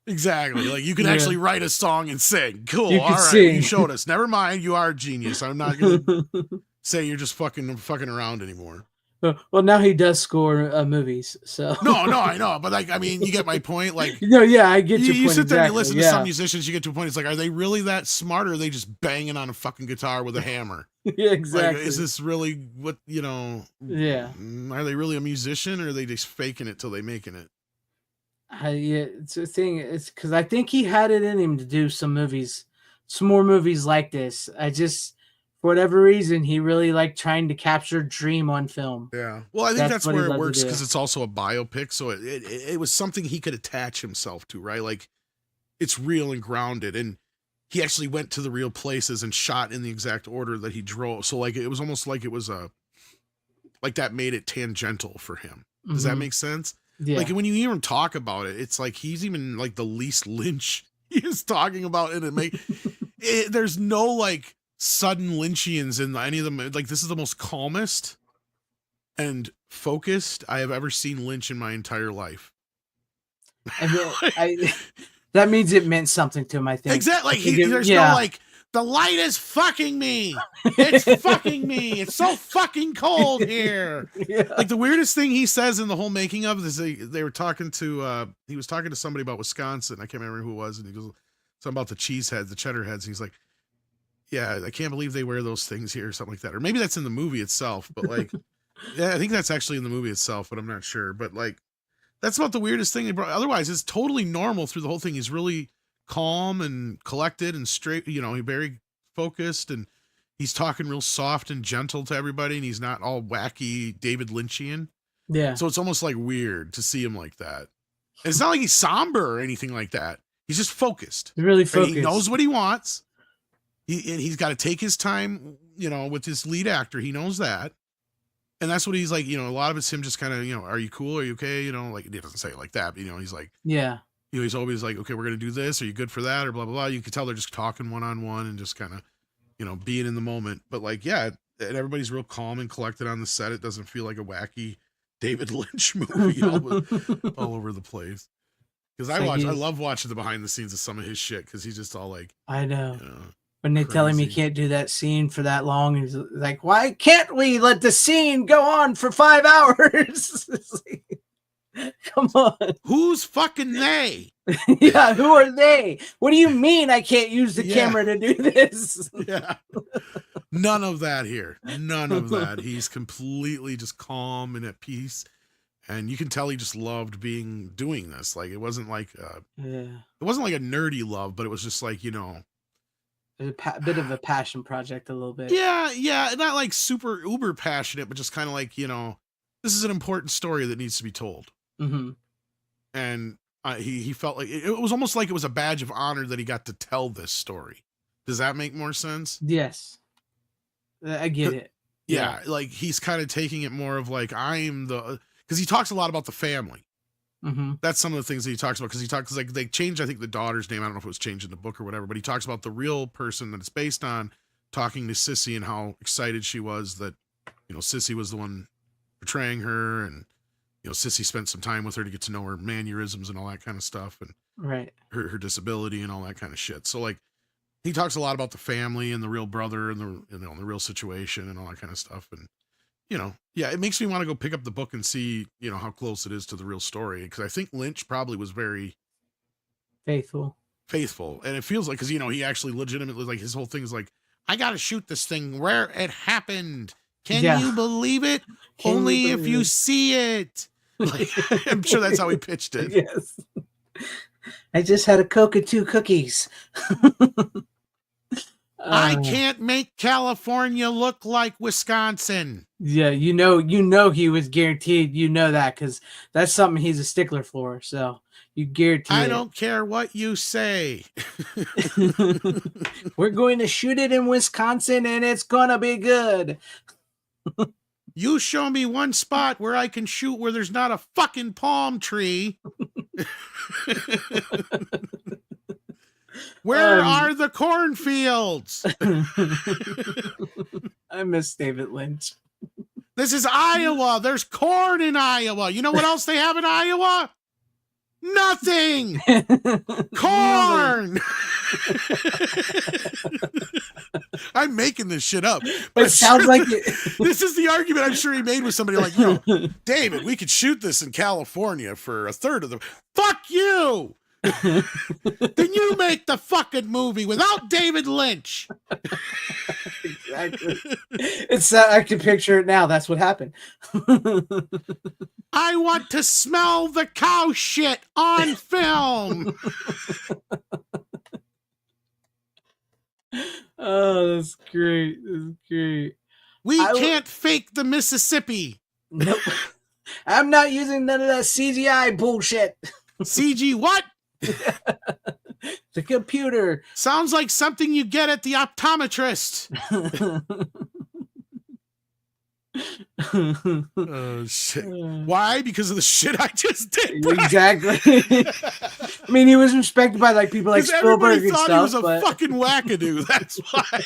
exactly. Like you can actually write a song and sing. Cool.
You
All right,
sing.
you showed us. Never mind, you are a genius. I'm not gonna say you're just fucking around anymore.
Well, now he does score movies, so
no, I know, but like, I mean, you get my point. Like,
yeah, I get your point.
You sit there and you
exactly.
listen to some musicians, you get to a point. It's like, are they really that smart, or are they just banging on a fucking guitar with a hammer?
Yeah, exactly.
Like, is this really what Yeah. Are they really a musician, or are they just faking it till they making it?
Yeah, it's a thing. It's because I think he had it in him to do some more movies like this. For whatever reason, he really liked trying to capture dream on film.
Yeah. Well, I think that's where it works, because it's also a biopic. So it was something he could attach himself to, right? Like, it's real and grounded. And he actually went to the real places and shot in the exact order that he drove. So like, it was almost like it was like that made it tangential for him. Does that make sense?
Yeah.
Like, when you hear him talk about it, it's like he's even like the least Lynch he is talking about. And there's no like sudden Lynchians in any of them. Like, this is the most calmest and focused I have ever seen Lynch in my entire life.
That means it meant something to him, I think.
Exactly. There's no like, the light is fucking me. It's fucking me. It's so fucking cold here. Yeah. Like, the weirdest thing he says in the whole making of this, they were talking to he was talking to somebody about Wisconsin. I can't remember who it was, and he goes something about the cheese heads, the cheddar heads. And he's like, yeah, I can't believe they wear those things here, or something like that. Or maybe that's in the movie itself, but like, yeah, I think that's actually in the movie itself, but I'm not sure. But like, that's about the weirdest thing they brought. Otherwise, it's totally normal through the whole thing. He's really calm and collected and straight, he's very focused, and he's talking real soft and gentle to everybody, and he's not all wacky David Lynchian.
Yeah.
So it's almost like weird to see him like that. And it's not like he's somber or anything like that. He's just focused.
He's really focused.
And he knows what he wants. And he's got to take his time, with his lead actor. He knows that. And that's what he's like, a lot of it's him just kind of, are you cool? Are you okay? Like he doesn't say it like that, but he's like,
yeah.
He's always like, okay, we're going to do this. Are you good for that? Or blah, blah, blah. You can tell they're just talking one-on-one and just kind of, being in the moment. But like, yeah, and everybody's real calm and collected on the set. It doesn't feel like a wacky David Lynch movie all over the place. Because I love watching the behind the scenes of some of his shit because he's just all like,
I know. When they tell him he can't do that scene for that long, he's like, why can't we let the scene go on for 5 hours? Come on.
Who's fucking they?
Yeah, who are they? What do you mean I can't use the camera to do this?
Yeah. None of that here. None of that. He's completely just calm and at peace. And you can tell he just loved doing this. Like, it wasn't like it wasn't like a nerdy love, but it was just like,
a bit of a passion project a little bit.
Yeah. Not like super uber passionate, but just kind of like, this is an important story that needs to be told.
Mm-hmm.
And he felt like it was almost like it was a badge of honor that he got to tell this story. Does that make more sense?
Yes. I get it.
Yeah. Like he's kind of taking it more of like, because he talks a lot about the family.
Mm-hmm.
That's some of the things that he talks about, because like they changed, I think, the daughter's name. I don't know if it was changed in the book or whatever, but he talks about the real person that it's based on talking to Sissy and how excited she was that, Sissy was the one portraying her, and, Sissy spent some time with her to get to know her mannerisms and all that kind of stuff, and
right,
her disability and all that kind of shit. So like he talks a lot about the family and the real brother and the real situation and all that kind of stuff. And, it makes me want to go pick up the book and see, how close it is to the real story. Because I think Lynch probably was very
faithful.
And it feels like, because, he actually legitimately, like, his whole thing is like, I got to shoot this thing where it happened. Can you believe it? Only if you see it. Like, I'm sure that's how he pitched it.
Yes. I just had a Coke and 2 cookies.
I can't make California look like Wisconsin.
Yeah, he was guaranteed. That because that's something he's a stickler for. So you guarantee.
I don't care what you say.
We're going to shoot it in Wisconsin, and it's gonna be good.
You show me one spot where I can shoot where there's not a fucking palm tree. Where are the cornfields?
I miss David Lynch.
This is Iowa. There's corn in Iowa. You know what else they have in Iowa? Nothing. Corn. I'm making this shit up.
But it sounds like it.
This is the argument I'm sure he made with somebody like, David, we could shoot this in California for a third of the. Fuck you. Then you make the fucking movie without David Lynch.
Exactly. I can picture it now. That's what happened.
I want to smell the cow shit on film.
Oh, that's great. That's great.
We can't fake the Mississippi.
Nope. I'm not using none of that CGI bullshit.
CG what?
The computer.
Sounds like something you get at the optometrist. Oh shit. Why? Because of the shit I just did. Brian.
Exactly. I mean, he was respected by like people like Spielberg and stuff.
He was a fucking wackadoo. That's why.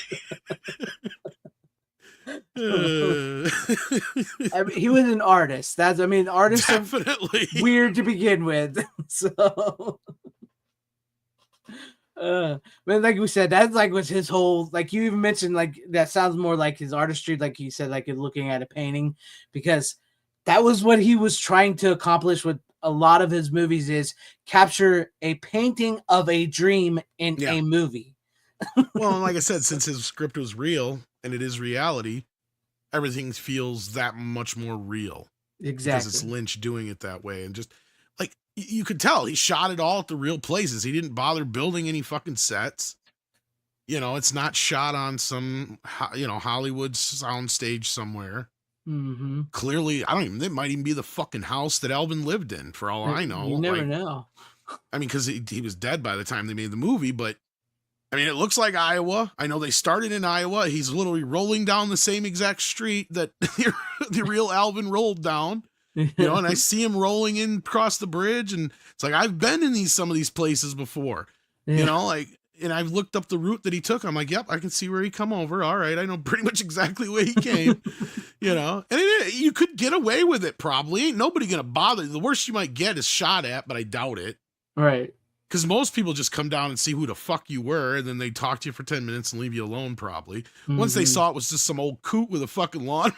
I mean, he was an artist. Artists
definitely
are weird to begin with. So but like we said, that's like was his whole, like you even mentioned, like that sounds more like his artistry, like you said, like looking at a painting, because that was what he was trying to accomplish with a lot of his movies, is capture a painting of a dream in a movie.
Well, like I said, since his script was real and it is reality, everything feels that much more real.
Exactly.
Because it's Lynch doing it that way. And just like you could tell he shot it all at the real places. He didn't bother building any fucking sets. It's not shot on some, Hollywood soundstage somewhere.
Mm-hmm.
Clearly, it might even be the fucking house that Elvin lived in, for all I know.
You never know.
I mean, because he was dead by the time they made the movie, but I mean, it looks like Iowa. I know they started in Iowa. He's literally rolling down the same exact street that the real Alvin rolled down. And I see him rolling in across the bridge, and it's like, I've been in some of these places before, and I've looked up the route that he took. I'm like, yep, I can see where he come over. All right, I know pretty much exactly where he came, and you could get away with it probably. Ain't nobody gonna bother. The worst you might get is shot at, but I doubt it.
Right.
Because most people just come down and see who the fuck you were, and then they talk to you for 10 minutes and leave you alone, probably. Mm-hmm. Once they saw it was just some old coot with a fucking lawnmower,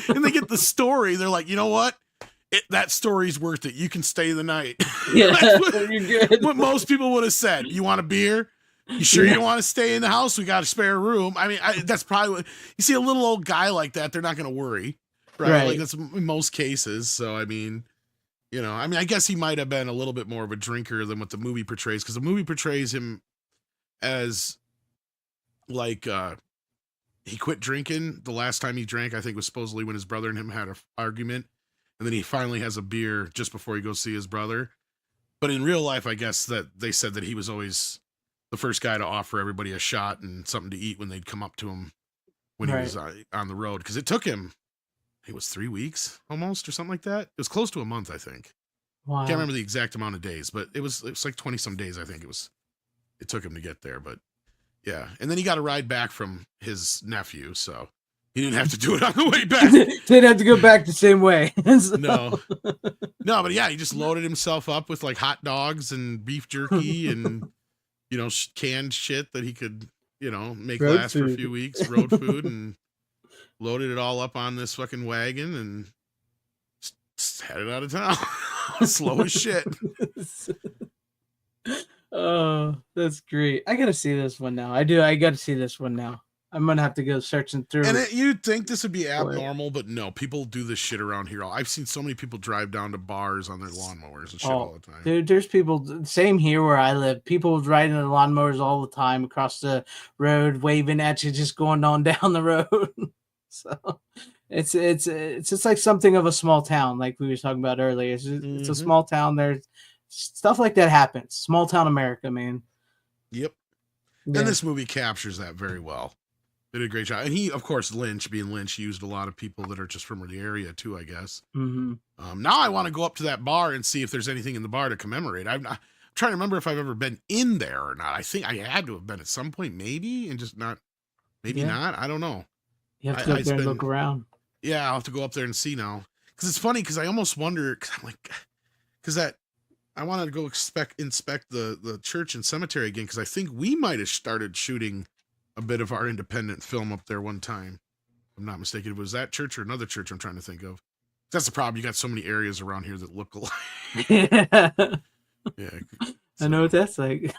and they get the story, they're like, you know what? That story's worth it. You can stay the night.
Yeah,
you're good. What most people would have said. You want a beer? You sure you don't want to stay in the house? We got a spare room. I mean, that's probably what... You see a little old guy like that, they're not going to worry. Right? Like, that's in most cases. So, I mean... I guess he might have been a little bit more of a drinker than what the movie portrays, because the movie portrays him as like he quit drinking the last time he drank. I think was supposedly when his brother and him had an argument, and then he finally has a beer just before he goes see his brother. But in real life, I guess that they said that he was always the first guy to offer everybody a shot and something to eat when they'd come up to him when he was on the road, because it took him. It was 3 weeks almost or something like that. It was close to a month, I think. Wow. Can't remember the exact amount of days, but it was like 20 some days. I think it took him to get there, but yeah. And then he got a ride back from his nephew. So he didn't have to do it on the way back.
Didn't have to go back the same way.
No, but yeah, he just loaded himself up with like hot dogs and beef jerky and, canned shit that he could, make road last food for a few weeks, road food, and loaded it all up on this fucking wagon and just headed out of town. Slow as shit.
Oh, that's great. I gotta see this one now. I do. I gotta see this one now. I'm gonna have to go searching through.
And you'd think this would be abnormal, but no, people do this shit around here. I've seen so many people drive down to bars on their lawnmowers and shit all the time.
Dude, there's people, same here where I live. People riding their lawnmowers all the time across the road, waving at you, just going on down the road. So it's just like something of a small town, like we were talking about earlier. It's a small town. There's stuff like that happens. Small town America, man.
Yep. Yeah. And this movie captures that very well. They did a great job. And he, of course, Lynch, used a lot of people that are just from the area too, I guess.
Mm-hmm.
Now I want to go up to that bar and see if there's anything in the bar to commemorate. I'm trying to remember if I've ever been in there or not. I think I had to have been at some point, maybe, and just not. Maybe not. I don't know.
You have to go up there and look around.
Yeah, I'll have to go up there and see now. Because it's funny, because I almost wonder, because I'm like, I wanted to go inspect the church and cemetery again, because I think we might have started shooting a bit of our independent film up there one time. If I'm not mistaken. Was that church or another church I'm trying to think of? That's the problem. You got so many areas around here that look alike.
Yeah.
Yeah.
So. I know what that's like.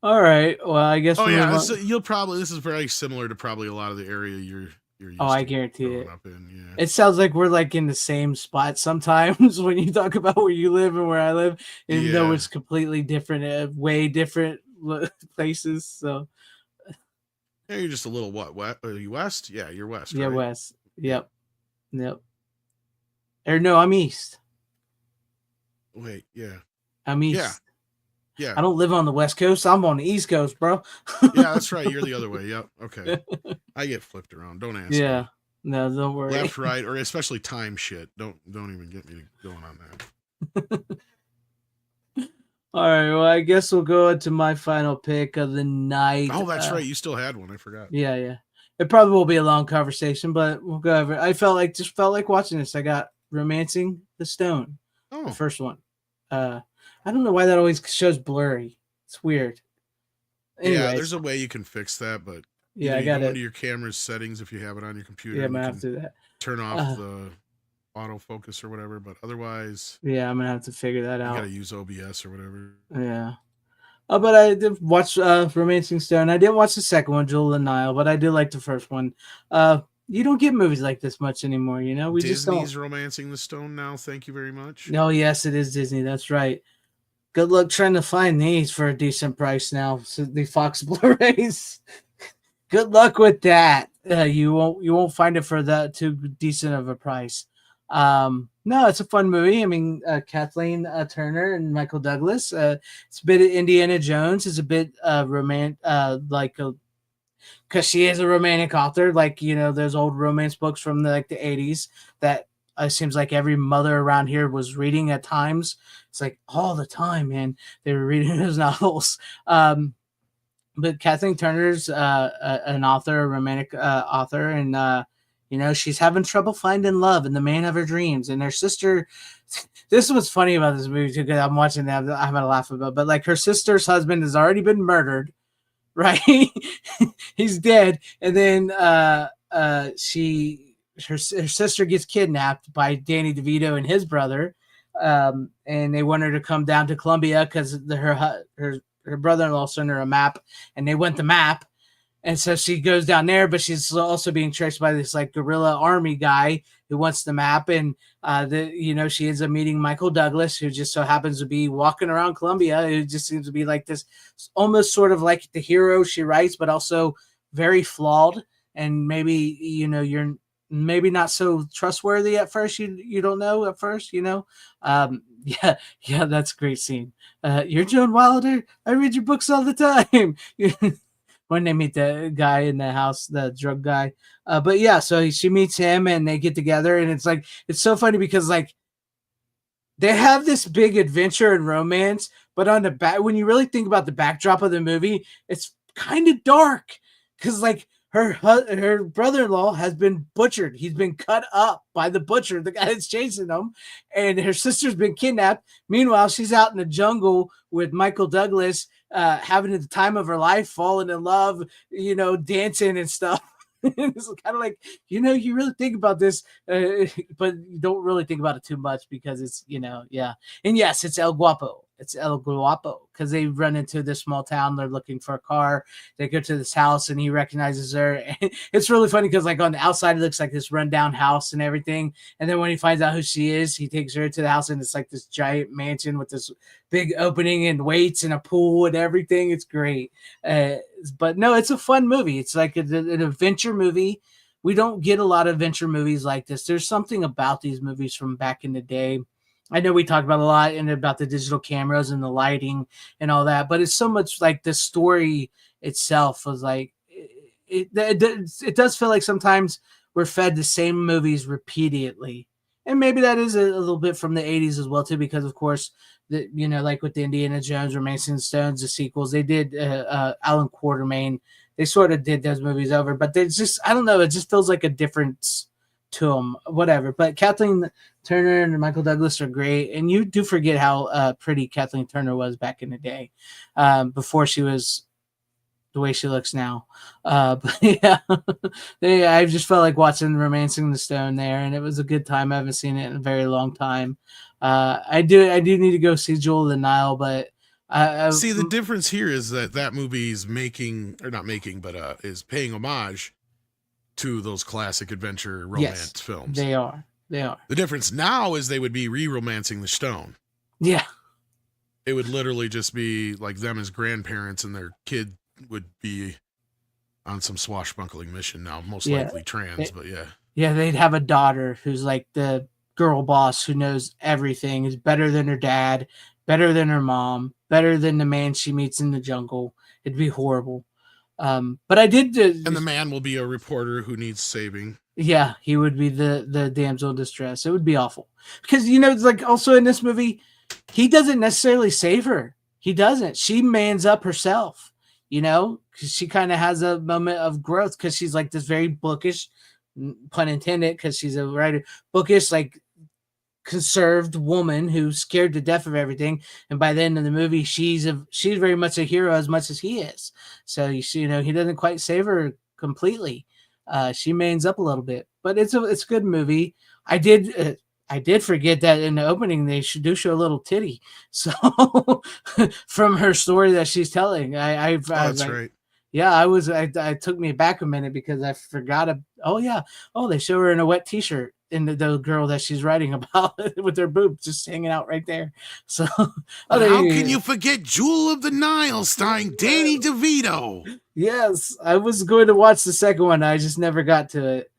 All right. Well, I guess.
Oh yeah, this is very similar to probably a lot of the area you're used to
I guarantee it.
Up in. Yeah.
It sounds like we're like in the same spot sometimes when you talk about where you live and where I live, even though it's completely different, way different places. So.
Yeah, you're just a little what? Are you west? Yeah, you're west.
Yeah,
right?
west. Yep. Or no, I'm east.
Wait, yeah.
I'm east.
Yeah.
I don't live on the West Coast. I'm on the East Coast, bro.
Yeah, that's right. You're the other way. Yep. Okay. I get flipped around. Don't ask.
Yeah. Me. No, don't worry.
Left, right, or especially time shit. Don't even get me going on that.
All right. Well, I guess we'll go into my final pick of the night.
Oh, that's right. You still had one. I forgot.
Yeah. It probably will be a long conversation, but we'll go over it. I felt like watching this. I got Romancing the Stone.
Oh.
The first one. I don't know why that always shows blurry. It's weird. Anyways.
Yeah, there's a way you can fix that, but
I got
go into your camera's settings if you have it on your computer.
Yeah, I'm gonna have to do that.
Turn off the autofocus or whatever, but otherwise,
yeah, I'm gonna have to figure that out.
You gotta use OBS or whatever.
Yeah. Oh, but I did watch Romancing Stone. I didn't watch the second one, Jewel of the Nile, but I did like the first one. You don't get movies like this much anymore, we
Disney's
just don't.
Disney's Romancing the Stone now. Thank you very much.
Oh, yes, it is Disney. That's right. Good luck trying to find these for a decent price now. So the Fox Blu-rays. Good luck with that. You won't find it for that too decent of a price. No, it's a fun movie. I mean, Kathleen Turner and Michael Douglas. It's a bit of Indiana Jones. It's a bit like a because she is a romantic author, like those old romance books from the 80s that it seems like every mother around here was reading at times. It's like all the time, man. They were reading those novels. But Kathleen Turner's an author, a romantic author, and she's having trouble finding love and the man of her dreams. And her sister, this was funny about this movie too, because I'm watching that, I'm having a laugh about. But like her sister's husband has already been murdered, right? He's dead, and then her sister gets kidnapped by Danny DeVito and his brother, and they want her to come down to Columbia because her brother-in-law sent her a map, and they want the map. And so she goes down there, but she's also being chased by this like guerrilla army guy who wants the map. And she ends up meeting Michael Douglas, who just so happens to be walking around Columbia. Who just seems to be like this, almost sort of like the hero she writes, but also very flawed. And maybe you're maybe not so trustworthy at first. You don't know at first. Yeah, that's a great scene. You're Joan Wilder. I read your books all the time. When they meet the guy in the house, the drug guy. But yeah, so she meets him and they get together, and it's so funny because like they have this big adventure and romance, but on the back, when you really think about the backdrop of the movie, it's kind of dark because like her brother-in-law has been butchered. He's been cut up by the butcher, the guy that's chasing them, and her sister's been kidnapped. Meanwhile, she's out in the jungle with Michael Douglas, having the time of her life, falling in love, dancing and stuff. It's kind of like, you really think about this, but you don't really think about it too much because it's, yeah. And yes, it's El Guapo. It's El Guapo because they run into this small town. They're looking for a car. They go to this house and he recognizes her. And it's really funny because like on the outside, it looks like this rundown house and everything. And then when he finds out who she is, he takes her to the house and it's like this giant mansion with this big opening and weights and a pool and everything. It's great. But no, it's a fun movie. It's like an adventure movie. We don't get a lot of adventure movies like this. There's something about these movies from back in the day. I know we talked about a lot and about the digital cameras and the lighting and all that, but it's so much like the story itself was like, it does feel like sometimes we're fed the same movies repeatedly. And maybe that is a little bit from the 80s as well, too, because of course, like with the Indiana Jones, Romancing the Stones, the sequels, they did Alan Quartermain. They sort of did those movies over, but they just, I don't know, it just feels like a difference to them, whatever. But Kathleen Turner and Michael Douglas are great, and you do forget how pretty Kathleen Turner was back in the day, before she was the way she looks now. But yeah, I just felt like watching Romancing the Stone there, and it was a good time. I haven't seen it in a very long time. I do need to go see Jewel of the Nile, but
see, the difference here is that movie's is paying homage to those classic adventure romance films.
They are.
The difference now is they would be re-romancing the Stone.
Yeah.
It would literally just be like them as grandparents, and their kid would be on some swashbuckling mission now, most likely trans, but yeah.
Yeah, they'd have a daughter who's like the girl boss who knows everything, is better than her dad, better than her mom, better than the man she meets in the jungle. It'd be horrible. But I did.
And the man will be a reporter who needs saving.
Yeah, he would be the damsel in distress. It would be awful because it's like also in this movie, he doesn't necessarily save her. He doesn't. She mans up herself. Because she kind of has a moment of growth because she's like this very bookish, pun intended, because she's a writer, bookish, like conserved woman who's scared to death of everything. And by the end of the movie, she's very much a hero as much as he is. So he doesn't quite save her completely. She mans up a little bit, but it's a good movie. I did forget that in the opening they do show a little titty. So from her story that she's telling,
That's right.
Yeah, I took me back a minute because I forgot. They show her in a wet t-shirt in the girl that she's writing about with her boobs just hanging out right there. So
how can you forget Jewel of the Nile starring Danny DeVito?
Yes, I was going to watch the second one. I just never got to it.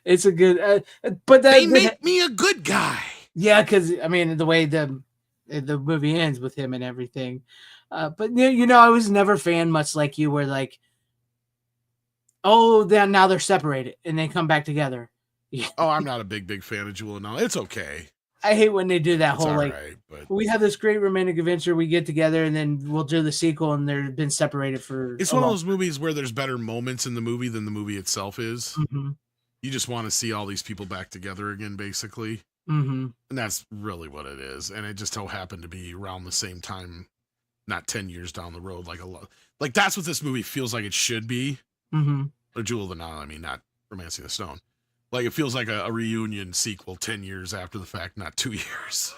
It's a good, but
they make me a good guy.
Yeah, because I mean the way the movie ends with him and everything. But I was never a fan, much like you, where like, oh, now they're separated and they come back together.
Oh, I'm not a big fan of Jewel and all. It's okay.
I hate when they do that
It's
whole like,
right, but
we have this great romantic adventure, we get together, and then we'll do the sequel, and they've been separated for.
It's one of those movies where there's better moments in the movie than the movie itself is.
Mm-hmm.
You just want to see all these people back together again, basically.
Mm-hmm.
And that's really what it is. And it just so happened to be around the same time, not 10 years down the road. Like that's what this movie feels like it should be.
Mm-hmm.
Or Jewel of the Nile, I mean, not Romancing the Stone. Like it feels like a reunion sequel 10 years after the fact, not 2 years.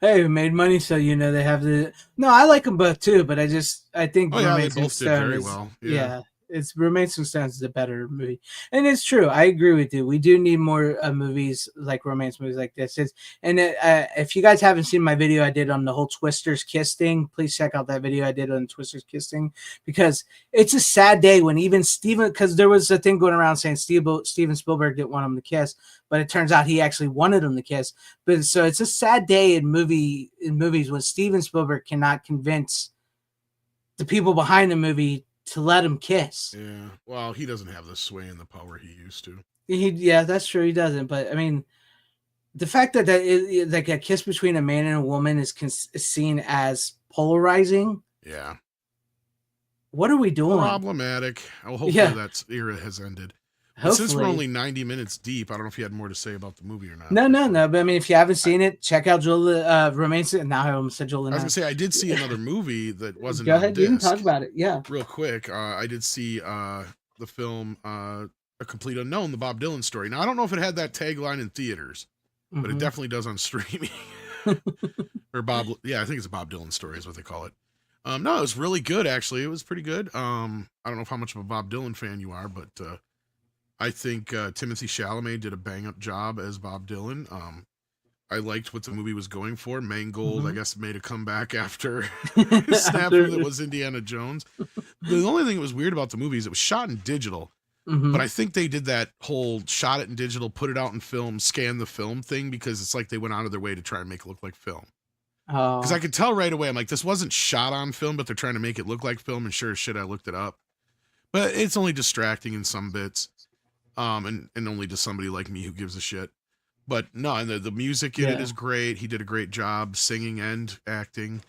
Hey, we made money, so they have the. No, I like them both too, but I think
they both did very well.
Yeah, it's Romancing Stone is a better movie, and it's true. I agree with you. We do need more movies like romance movies like this. If you guys haven't seen my video I did on the whole Twister's Kiss thing, please check out that video I did on Twister's Kiss thing, because it's a sad day when even Steven, because there was a thing going around saying Steven Spielberg didn't want him to kiss, but it turns out he actually wanted him to kiss. But so it's a sad day in movies when Steven Spielberg cannot convince the people behind the movie to let him kiss.
Yeah, well, he doesn't have the sway and the power he used to.
Yeah, that's true. He doesn't. But I mean, the fact that like a kiss between a man and a woman is seen as polarizing.
Yeah.
What are we doing?
Problematic. Oh, hopefully that era has ended. Since we're only 90 minutes deep, I don't know if you had more to say about the movie or not.
No. But I mean, if you haven't seen it, check out Romancing. Now I almost said Jewel.
I was gonna say I did see another movie that wasn't.
Go ahead, you can talk about it. Yeah,
real quick. I did see the film A Complete Unknown, the Bob Dylan story. Now I don't know if it had that tagline in theaters, but it definitely does on streaming. Or Bob, yeah, I think it's a Bob Dylan story is what they call it. No, it was really good actually. It was pretty good. I don't know how much of a Bob Dylan fan you are, but I think Timothy Chalamet did a bang-up job as Bob Dylan. I liked what the movie was going for. Mangold, I guess, made a comeback after Snapper that was Indiana Jones. The only thing that was weird about the movie is it was shot in digital, but I think they did that whole shot it in digital, put it out in film, scan the film thing, because it's like they went out of their way to try and make it look like film. Because I could tell right away, I'm like, this wasn't shot on film, but they're trying to make it look like film, and sure as shit, I looked it up. But it's only distracting in some bits. And only to somebody like me who gives a shit. But no, and the music in it is great. He did a great job singing and acting.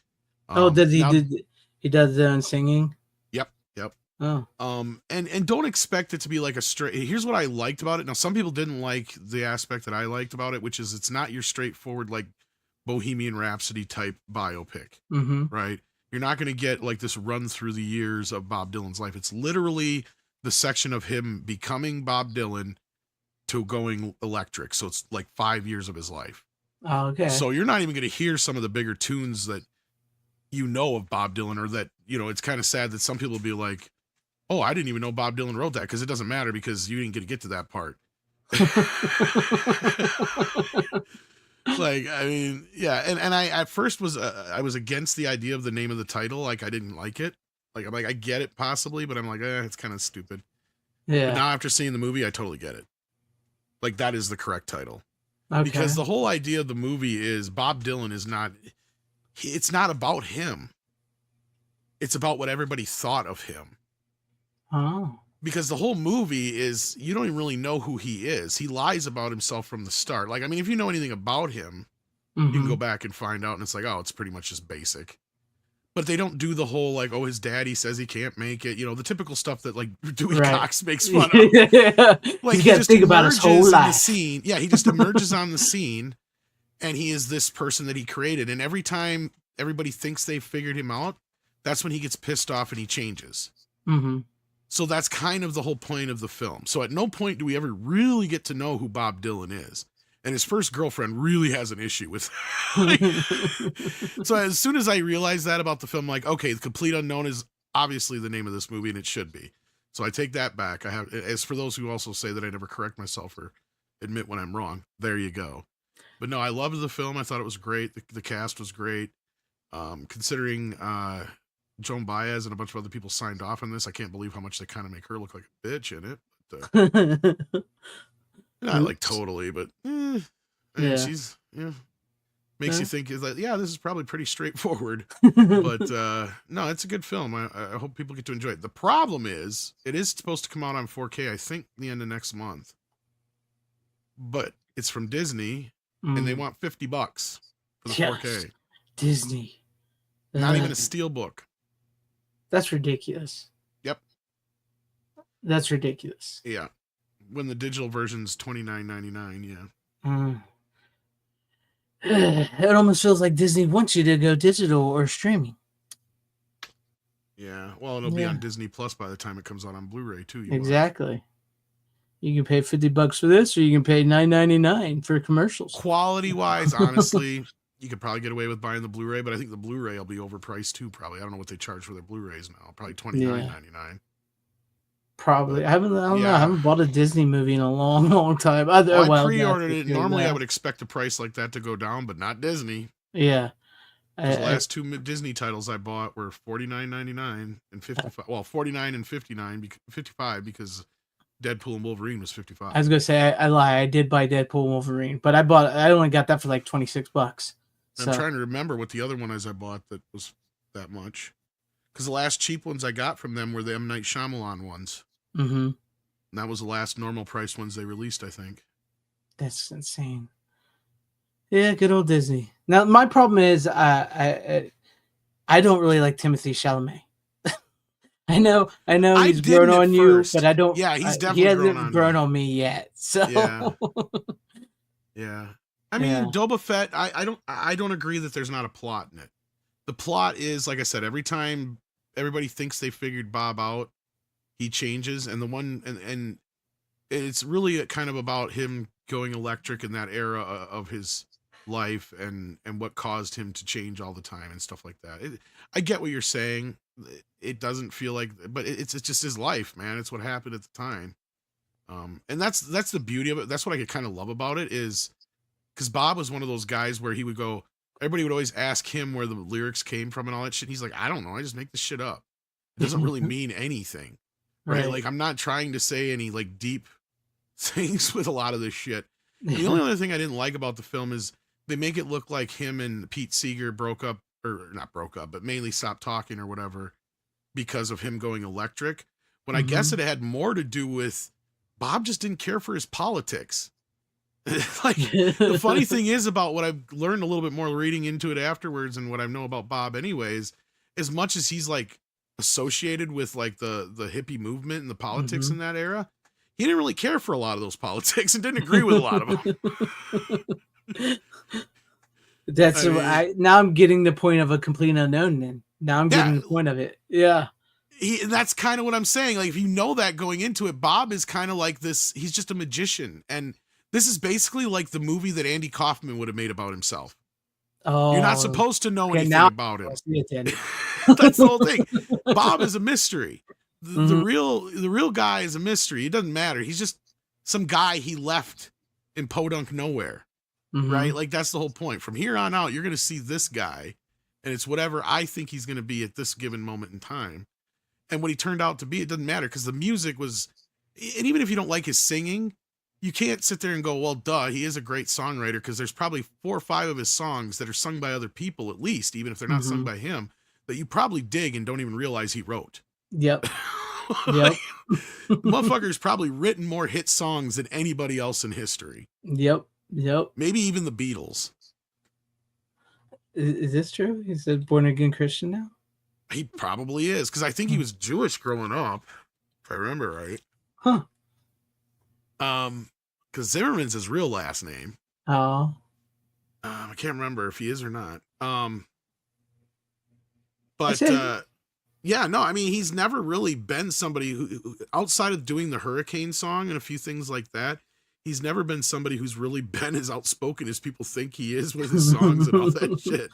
He does his own singing?
Yep.
Oh.
And don't expect it to be like a straight. Here's what I liked about it. Now, some people didn't like the aspect that I liked about it, which is it's not your straightforward like Bohemian Rhapsody type biopic, right? You're not going to get like this run through the years of Bob Dylan's life. It's literally the section of him becoming Bob Dylan to going electric. So it's like 5 years of his life.
Oh, okay.
So you're not even going to hear some of the bigger tunes that of Bob Dylan, or that, it's kind of sad that some people will be like, oh, I didn't even know Bob Dylan wrote that, because it doesn't matter because you didn't get to that part. Like, I mean, yeah. And I at first was against the idea of the name of the title. Like, I didn't like it. Like, I'm like, I get it possibly, but I'm like, it's kind of stupid.
Yeah.
But now after seeing the movie, I totally get it. Like, that is the correct title.
Okay.
Because the whole idea of the movie is Bob Dylan is not, it's not about him. It's about what everybody thought of him.
Oh.
Because the whole movie is, you don't even really know who he is. He lies about himself from the start. Like, I mean, if you know anything about him, you can go back and find out, and it's like, oh, it's pretty much just basic. But they don't do the whole, like, oh, his daddy says he can't make it. The typical stuff that, like, Dewey Cox makes fun of. Like,
he just think about his whole life.
Scene. Yeah, he just emerges on the scene, and he is this person that he created. And every time everybody thinks they've figured him out, that's when he gets pissed off and he changes. So that's kind of the whole point of the film. So at no point do we ever really get to know who Bob Dylan is. And his first girlfriend really has an issue with So as soon as I realized that about the film, like, okay, The Complete Unknown is obviously the name of this movie, and it should be. So I take that back. As for those who also say that I never correct myself or admit when I'm wrong, there you go. But no, I loved the film. I thought it was great. The cast was great. Considering Joan Baez and a bunch of other people signed off on this, I can't believe how much they kind of make her look like a bitch in it. not like totally, but I mean,
Yeah.
she's makes you think is like, yeah, this is probably pretty straightforward. But no, it's a good film. I hope people get to enjoy it. The problem is, it is supposed to come out on 4K, I think, the end of next month. But it's from Disney, and they want $50 for the 4K.
Disney.
Not even a steelbook.
That's ridiculous.
Yep.
That's ridiculous.
Yeah. When the digital version's $29.99, yeah.
It almost feels like Disney wants you to go digital or streaming.
Yeah. Well, it'll be on Disney Plus by the time it comes out on Blu-ray too.
Exactly. You can pay $50 for this, or you can pay $9.99 for commercials.
Quality wise, honestly, you could probably get away with buying the Blu-ray, but I think the Blu-ray will be overpriced too. Probably, I don't know what they charge for their Blu-rays now. Probably $29.99.
Probably. I don't know. I haven't bought a Disney movie in a long, long time. I
pre-ordered it. Normally, I would expect a price like that to go down, but not Disney.
Yeah.
The last two Disney titles I bought were $49.99 and $55. Well, $49 and $55 because Deadpool and Wolverine was $55.
I was gonna say I lie. I did buy Deadpool and Wolverine, but I only got that for like $26.
I'm trying to remember what the other one is I bought that was that much. Because the last cheap ones I got from them were the M. Night Shyamalan ones.
Mm-hmm.
And that was the last normal price ones they released, I think.
That's insane. Yeah, good old Disney. Now, my problem is I don't really like Timothée Chalamet. I know he's grown on you, but I don't.
Yeah, he's definitely
grown on me yet. So
yeah. I mean, Boba Fett. I don't agree that there's not a plot in it. The plot is, like I said, every time everybody thinks they figured Bob out, he changes, and and it's really kind of about him going electric in that era of his life and what caused him to change all the time and stuff like that. I get what you're saying. It doesn't feel like, but it's just his life, man. It's what happened at the time. And that's the beauty of it. That's what I kind of love about it, is because Bob was one of those guys where he would go, everybody would always ask him where the lyrics came from and all that shit. And he's like, I don't know. I just make this shit up. It doesn't really mean anything. Right? Like, I'm not trying to say any like deep things with a lot of this shit. The only other thing I didn't like about the film is they make it look like him and Pete Seeger broke up, or not broke up, but mainly stopped talking or whatever because of him going electric. When I guess it had more to do with Bob just didn't care for his politics. Like, the funny thing is about what I've learned a little bit more reading into it afterwards and what I know about Bob anyways, as much as he's like associated with like the hippie movement and the politics in that era, he didn't really care for a lot of those politics and didn't agree with a lot of them.
Now I'm getting the point of a complete unknown. Then now I'm getting the point of it. Yeah.
That's kind of what I'm saying. Like, if you know that going into it, Bob is kind of like this. He's just a magician. And this is basically like the movie that Andy Kaufman would have made about himself.
Oh,
you're not supposed to know anything about him.
That's
the whole thing. Bob is a mystery. The real guy is a mystery. It doesn't matter. He's just some guy he left in podunk nowhere. Right? Like, that's the whole point. From here on out, you're going to see this guy, and it's whatever I think he's going to be at this given moment in time. And what he turned out to be, it doesn't matter, because the music was, and even if you don't like his singing, you can't sit there and go, well, duh, he is a great songwriter, because there's probably 4 or 5 of his songs that are sung by other people, at least, even if they're not sung by him, that you probably dig and don't even realize he wrote.
Yep.
Like, motherfucker's probably written more hit songs than anybody else in history.
Yep.
Maybe even the Beatles.
Is this true? He's a born again Christian now?
He probably is, because I think he was Jewish growing up, if I remember right.
Huh.
Because Zimmerman's his real last name.
Oh.
I can't remember if he is or not. Yeah, no, I mean, he's never really been somebody who, outside of doing the Hurricane song and a few things like that, he's never been somebody who's really been as outspoken as people think he is with his songs and all that shit.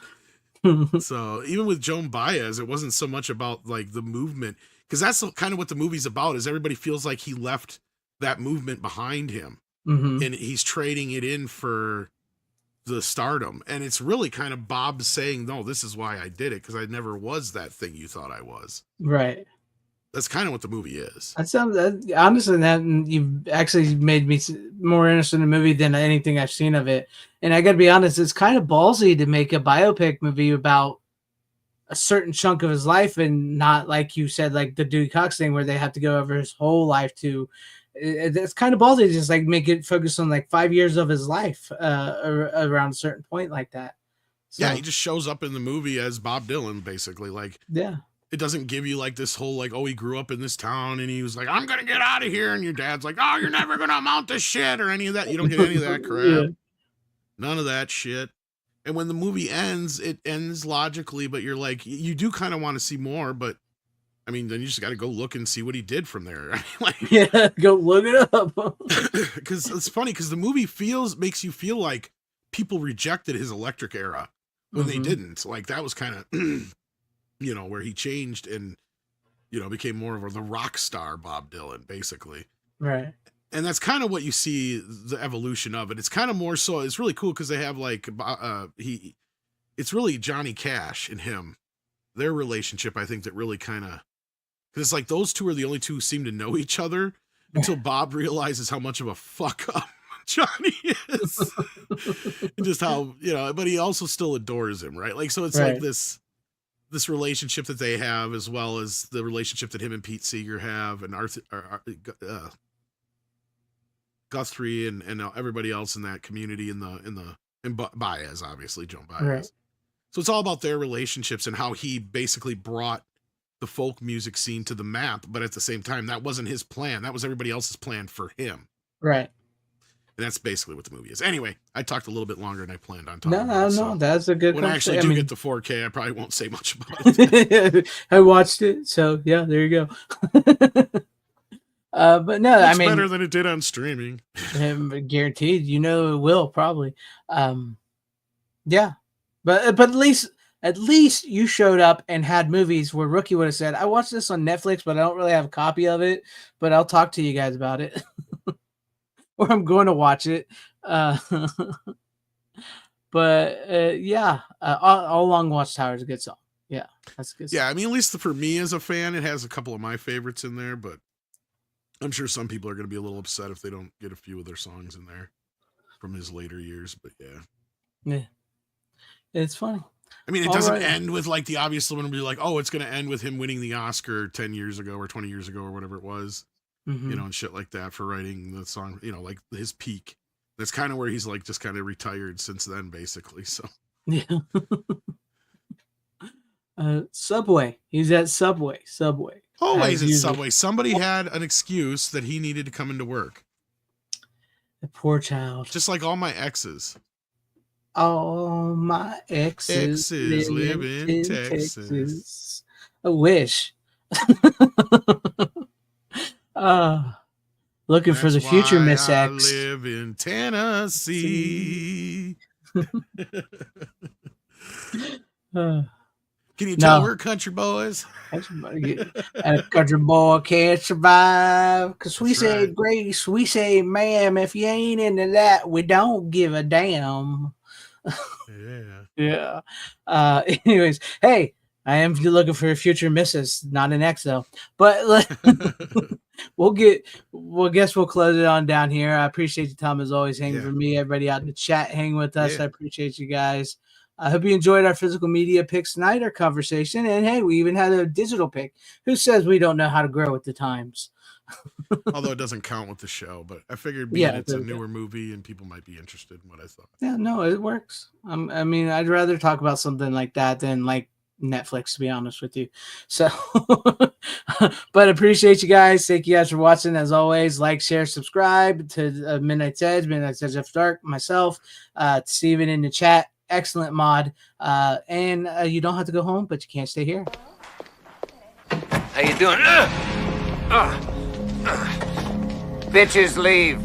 So even with Joan Baez, it wasn't so much about like the movement, because that's kind of what the movie's about, is everybody feels like he left that movement behind him and he's trading it in for the stardom. And it's really kind of Bob saying, no, this is why I did it, because I never was that thing you thought I was.
Right.
That's kind of what the movie is.
That sounds honestly, that you've actually made me more interested in the movie than anything I've seen of it. And I got to be honest, it's kind of ballsy to make a biopic movie about a certain chunk of his life, and not like you said, like the Dewey Cox thing, where they have to go over his whole life to. It's kind of ballsy to just like make it focus on like 5 years of his life around a certain point like that. So,
yeah, he just shows up in the movie as Bob Dylan, basically. Like,
yeah.
It doesn't give you like this whole like, oh, he grew up in this town and he was like, I'm gonna get out of here, and your dad's like, oh, you're never gonna amount to shit or any of that. You don't get any of that crap.
Yeah.
None of that shit. And when the movie ends, it ends logically, but you're like, you do kind of want to see more, but I mean, then you just got to go look and see what he did from there. I mean, like,
yeah, go look it up.
Because it's funny, because the movie makes you feel like people rejected his Electric era when they didn't. Like, that was kind of, you know, where he changed and, you know, became more of the rock star Bob Dylan, basically.
Right.
And that's kind of what you see the evolution of it. It's kind of more so, it's really cool because they have like, it's really Johnny Cash and him, their relationship, I think, that really kind of, because it's like those two are the only two who seem to know each other until Bob realizes how much of a fuck up Johnny is. And just how, you know, but he also still adores him, right? Like, so it's like this relationship that they have, as well as the relationship that him and Pete Seeger have, and Guthrie and everybody else in that community, and Baez, obviously, Joan Baez.
Right.
So it's all about their relationships and how he basically brought the folk music scene to the map, but at the same time, that wasn't his plan. That was everybody else's plan for him.
Right.
And that's basically what the movie is. Anyway, I talked a little bit longer than I planned on talking.
No,
so
that's a good.
when I actually get the 4K, I probably won't say much about it.
I watched it, so yeah, there you go. But no,
it's
I mean,
better than it did on streaming.
Guaranteed, you know, it will probably. Yeah, but at least you showed up and had movies where Rookie would have said, I watched this on Netflix, but I don't really have a copy of it, but I'll talk to you guys about it. Or I'm going to watch it. But yeah, All Along Watchtower is a good song. Yeah, that's a good song.
Yeah, I mean, at least for me as a fan, it has a couple of my favorites in there, but I'm sure some people are going to be a little upset if they don't get a few of their songs in there from his later years, but yeah.
Yeah. It's funny.
I mean, it doesn't end with like the obvious one, be like, oh, it's going to end with him winning the Oscar 10 years ago or 20 years ago or whatever it was, you know, and shit like that for writing the song, you know, like his peak. That's kind of where he's like just kind of retired since then, basically. So,
yeah. Subway. He's at Subway.
Always at Subway. Somebody had an excuse that he needed to come into work.
The poor child.
Just like all my exes.
All my exes
live in Texas.
I wish. Looking for the future, Miss X.
I live in Tennessee. Can you tell we're country boys?
And a country boy can't survive. Because we say grace, we say ma'am. If you ain't into that, we don't give a damn.
Yeah.
Anyways, hey, I am looking for a future missus, not an ex though. But we'll guess we'll close it on down here. I appreciate you, Tom, as always, hanging for me. Everybody out in the chat, hanging with us. I appreciate you guys. I hope you enjoyed our physical media picks tonight, our conversation. And hey, we even had a digital pick. Who says we don't know how to grow with the times?
Although it doesn't count with the show, but I figured it's a newer movie and people might be interested in what I thought.
Yeah, no, it works. I mean, I'd rather talk about something like that than like Netflix, to be honest with you. So, but appreciate you guys. Thank you guys for watching. As always, like, share, subscribe to Midnight's Edge After Dark, myself, Steven in the chat. Excellent mod. And you don't have to go home, but you can't stay here.
How you doing? Bitches leave.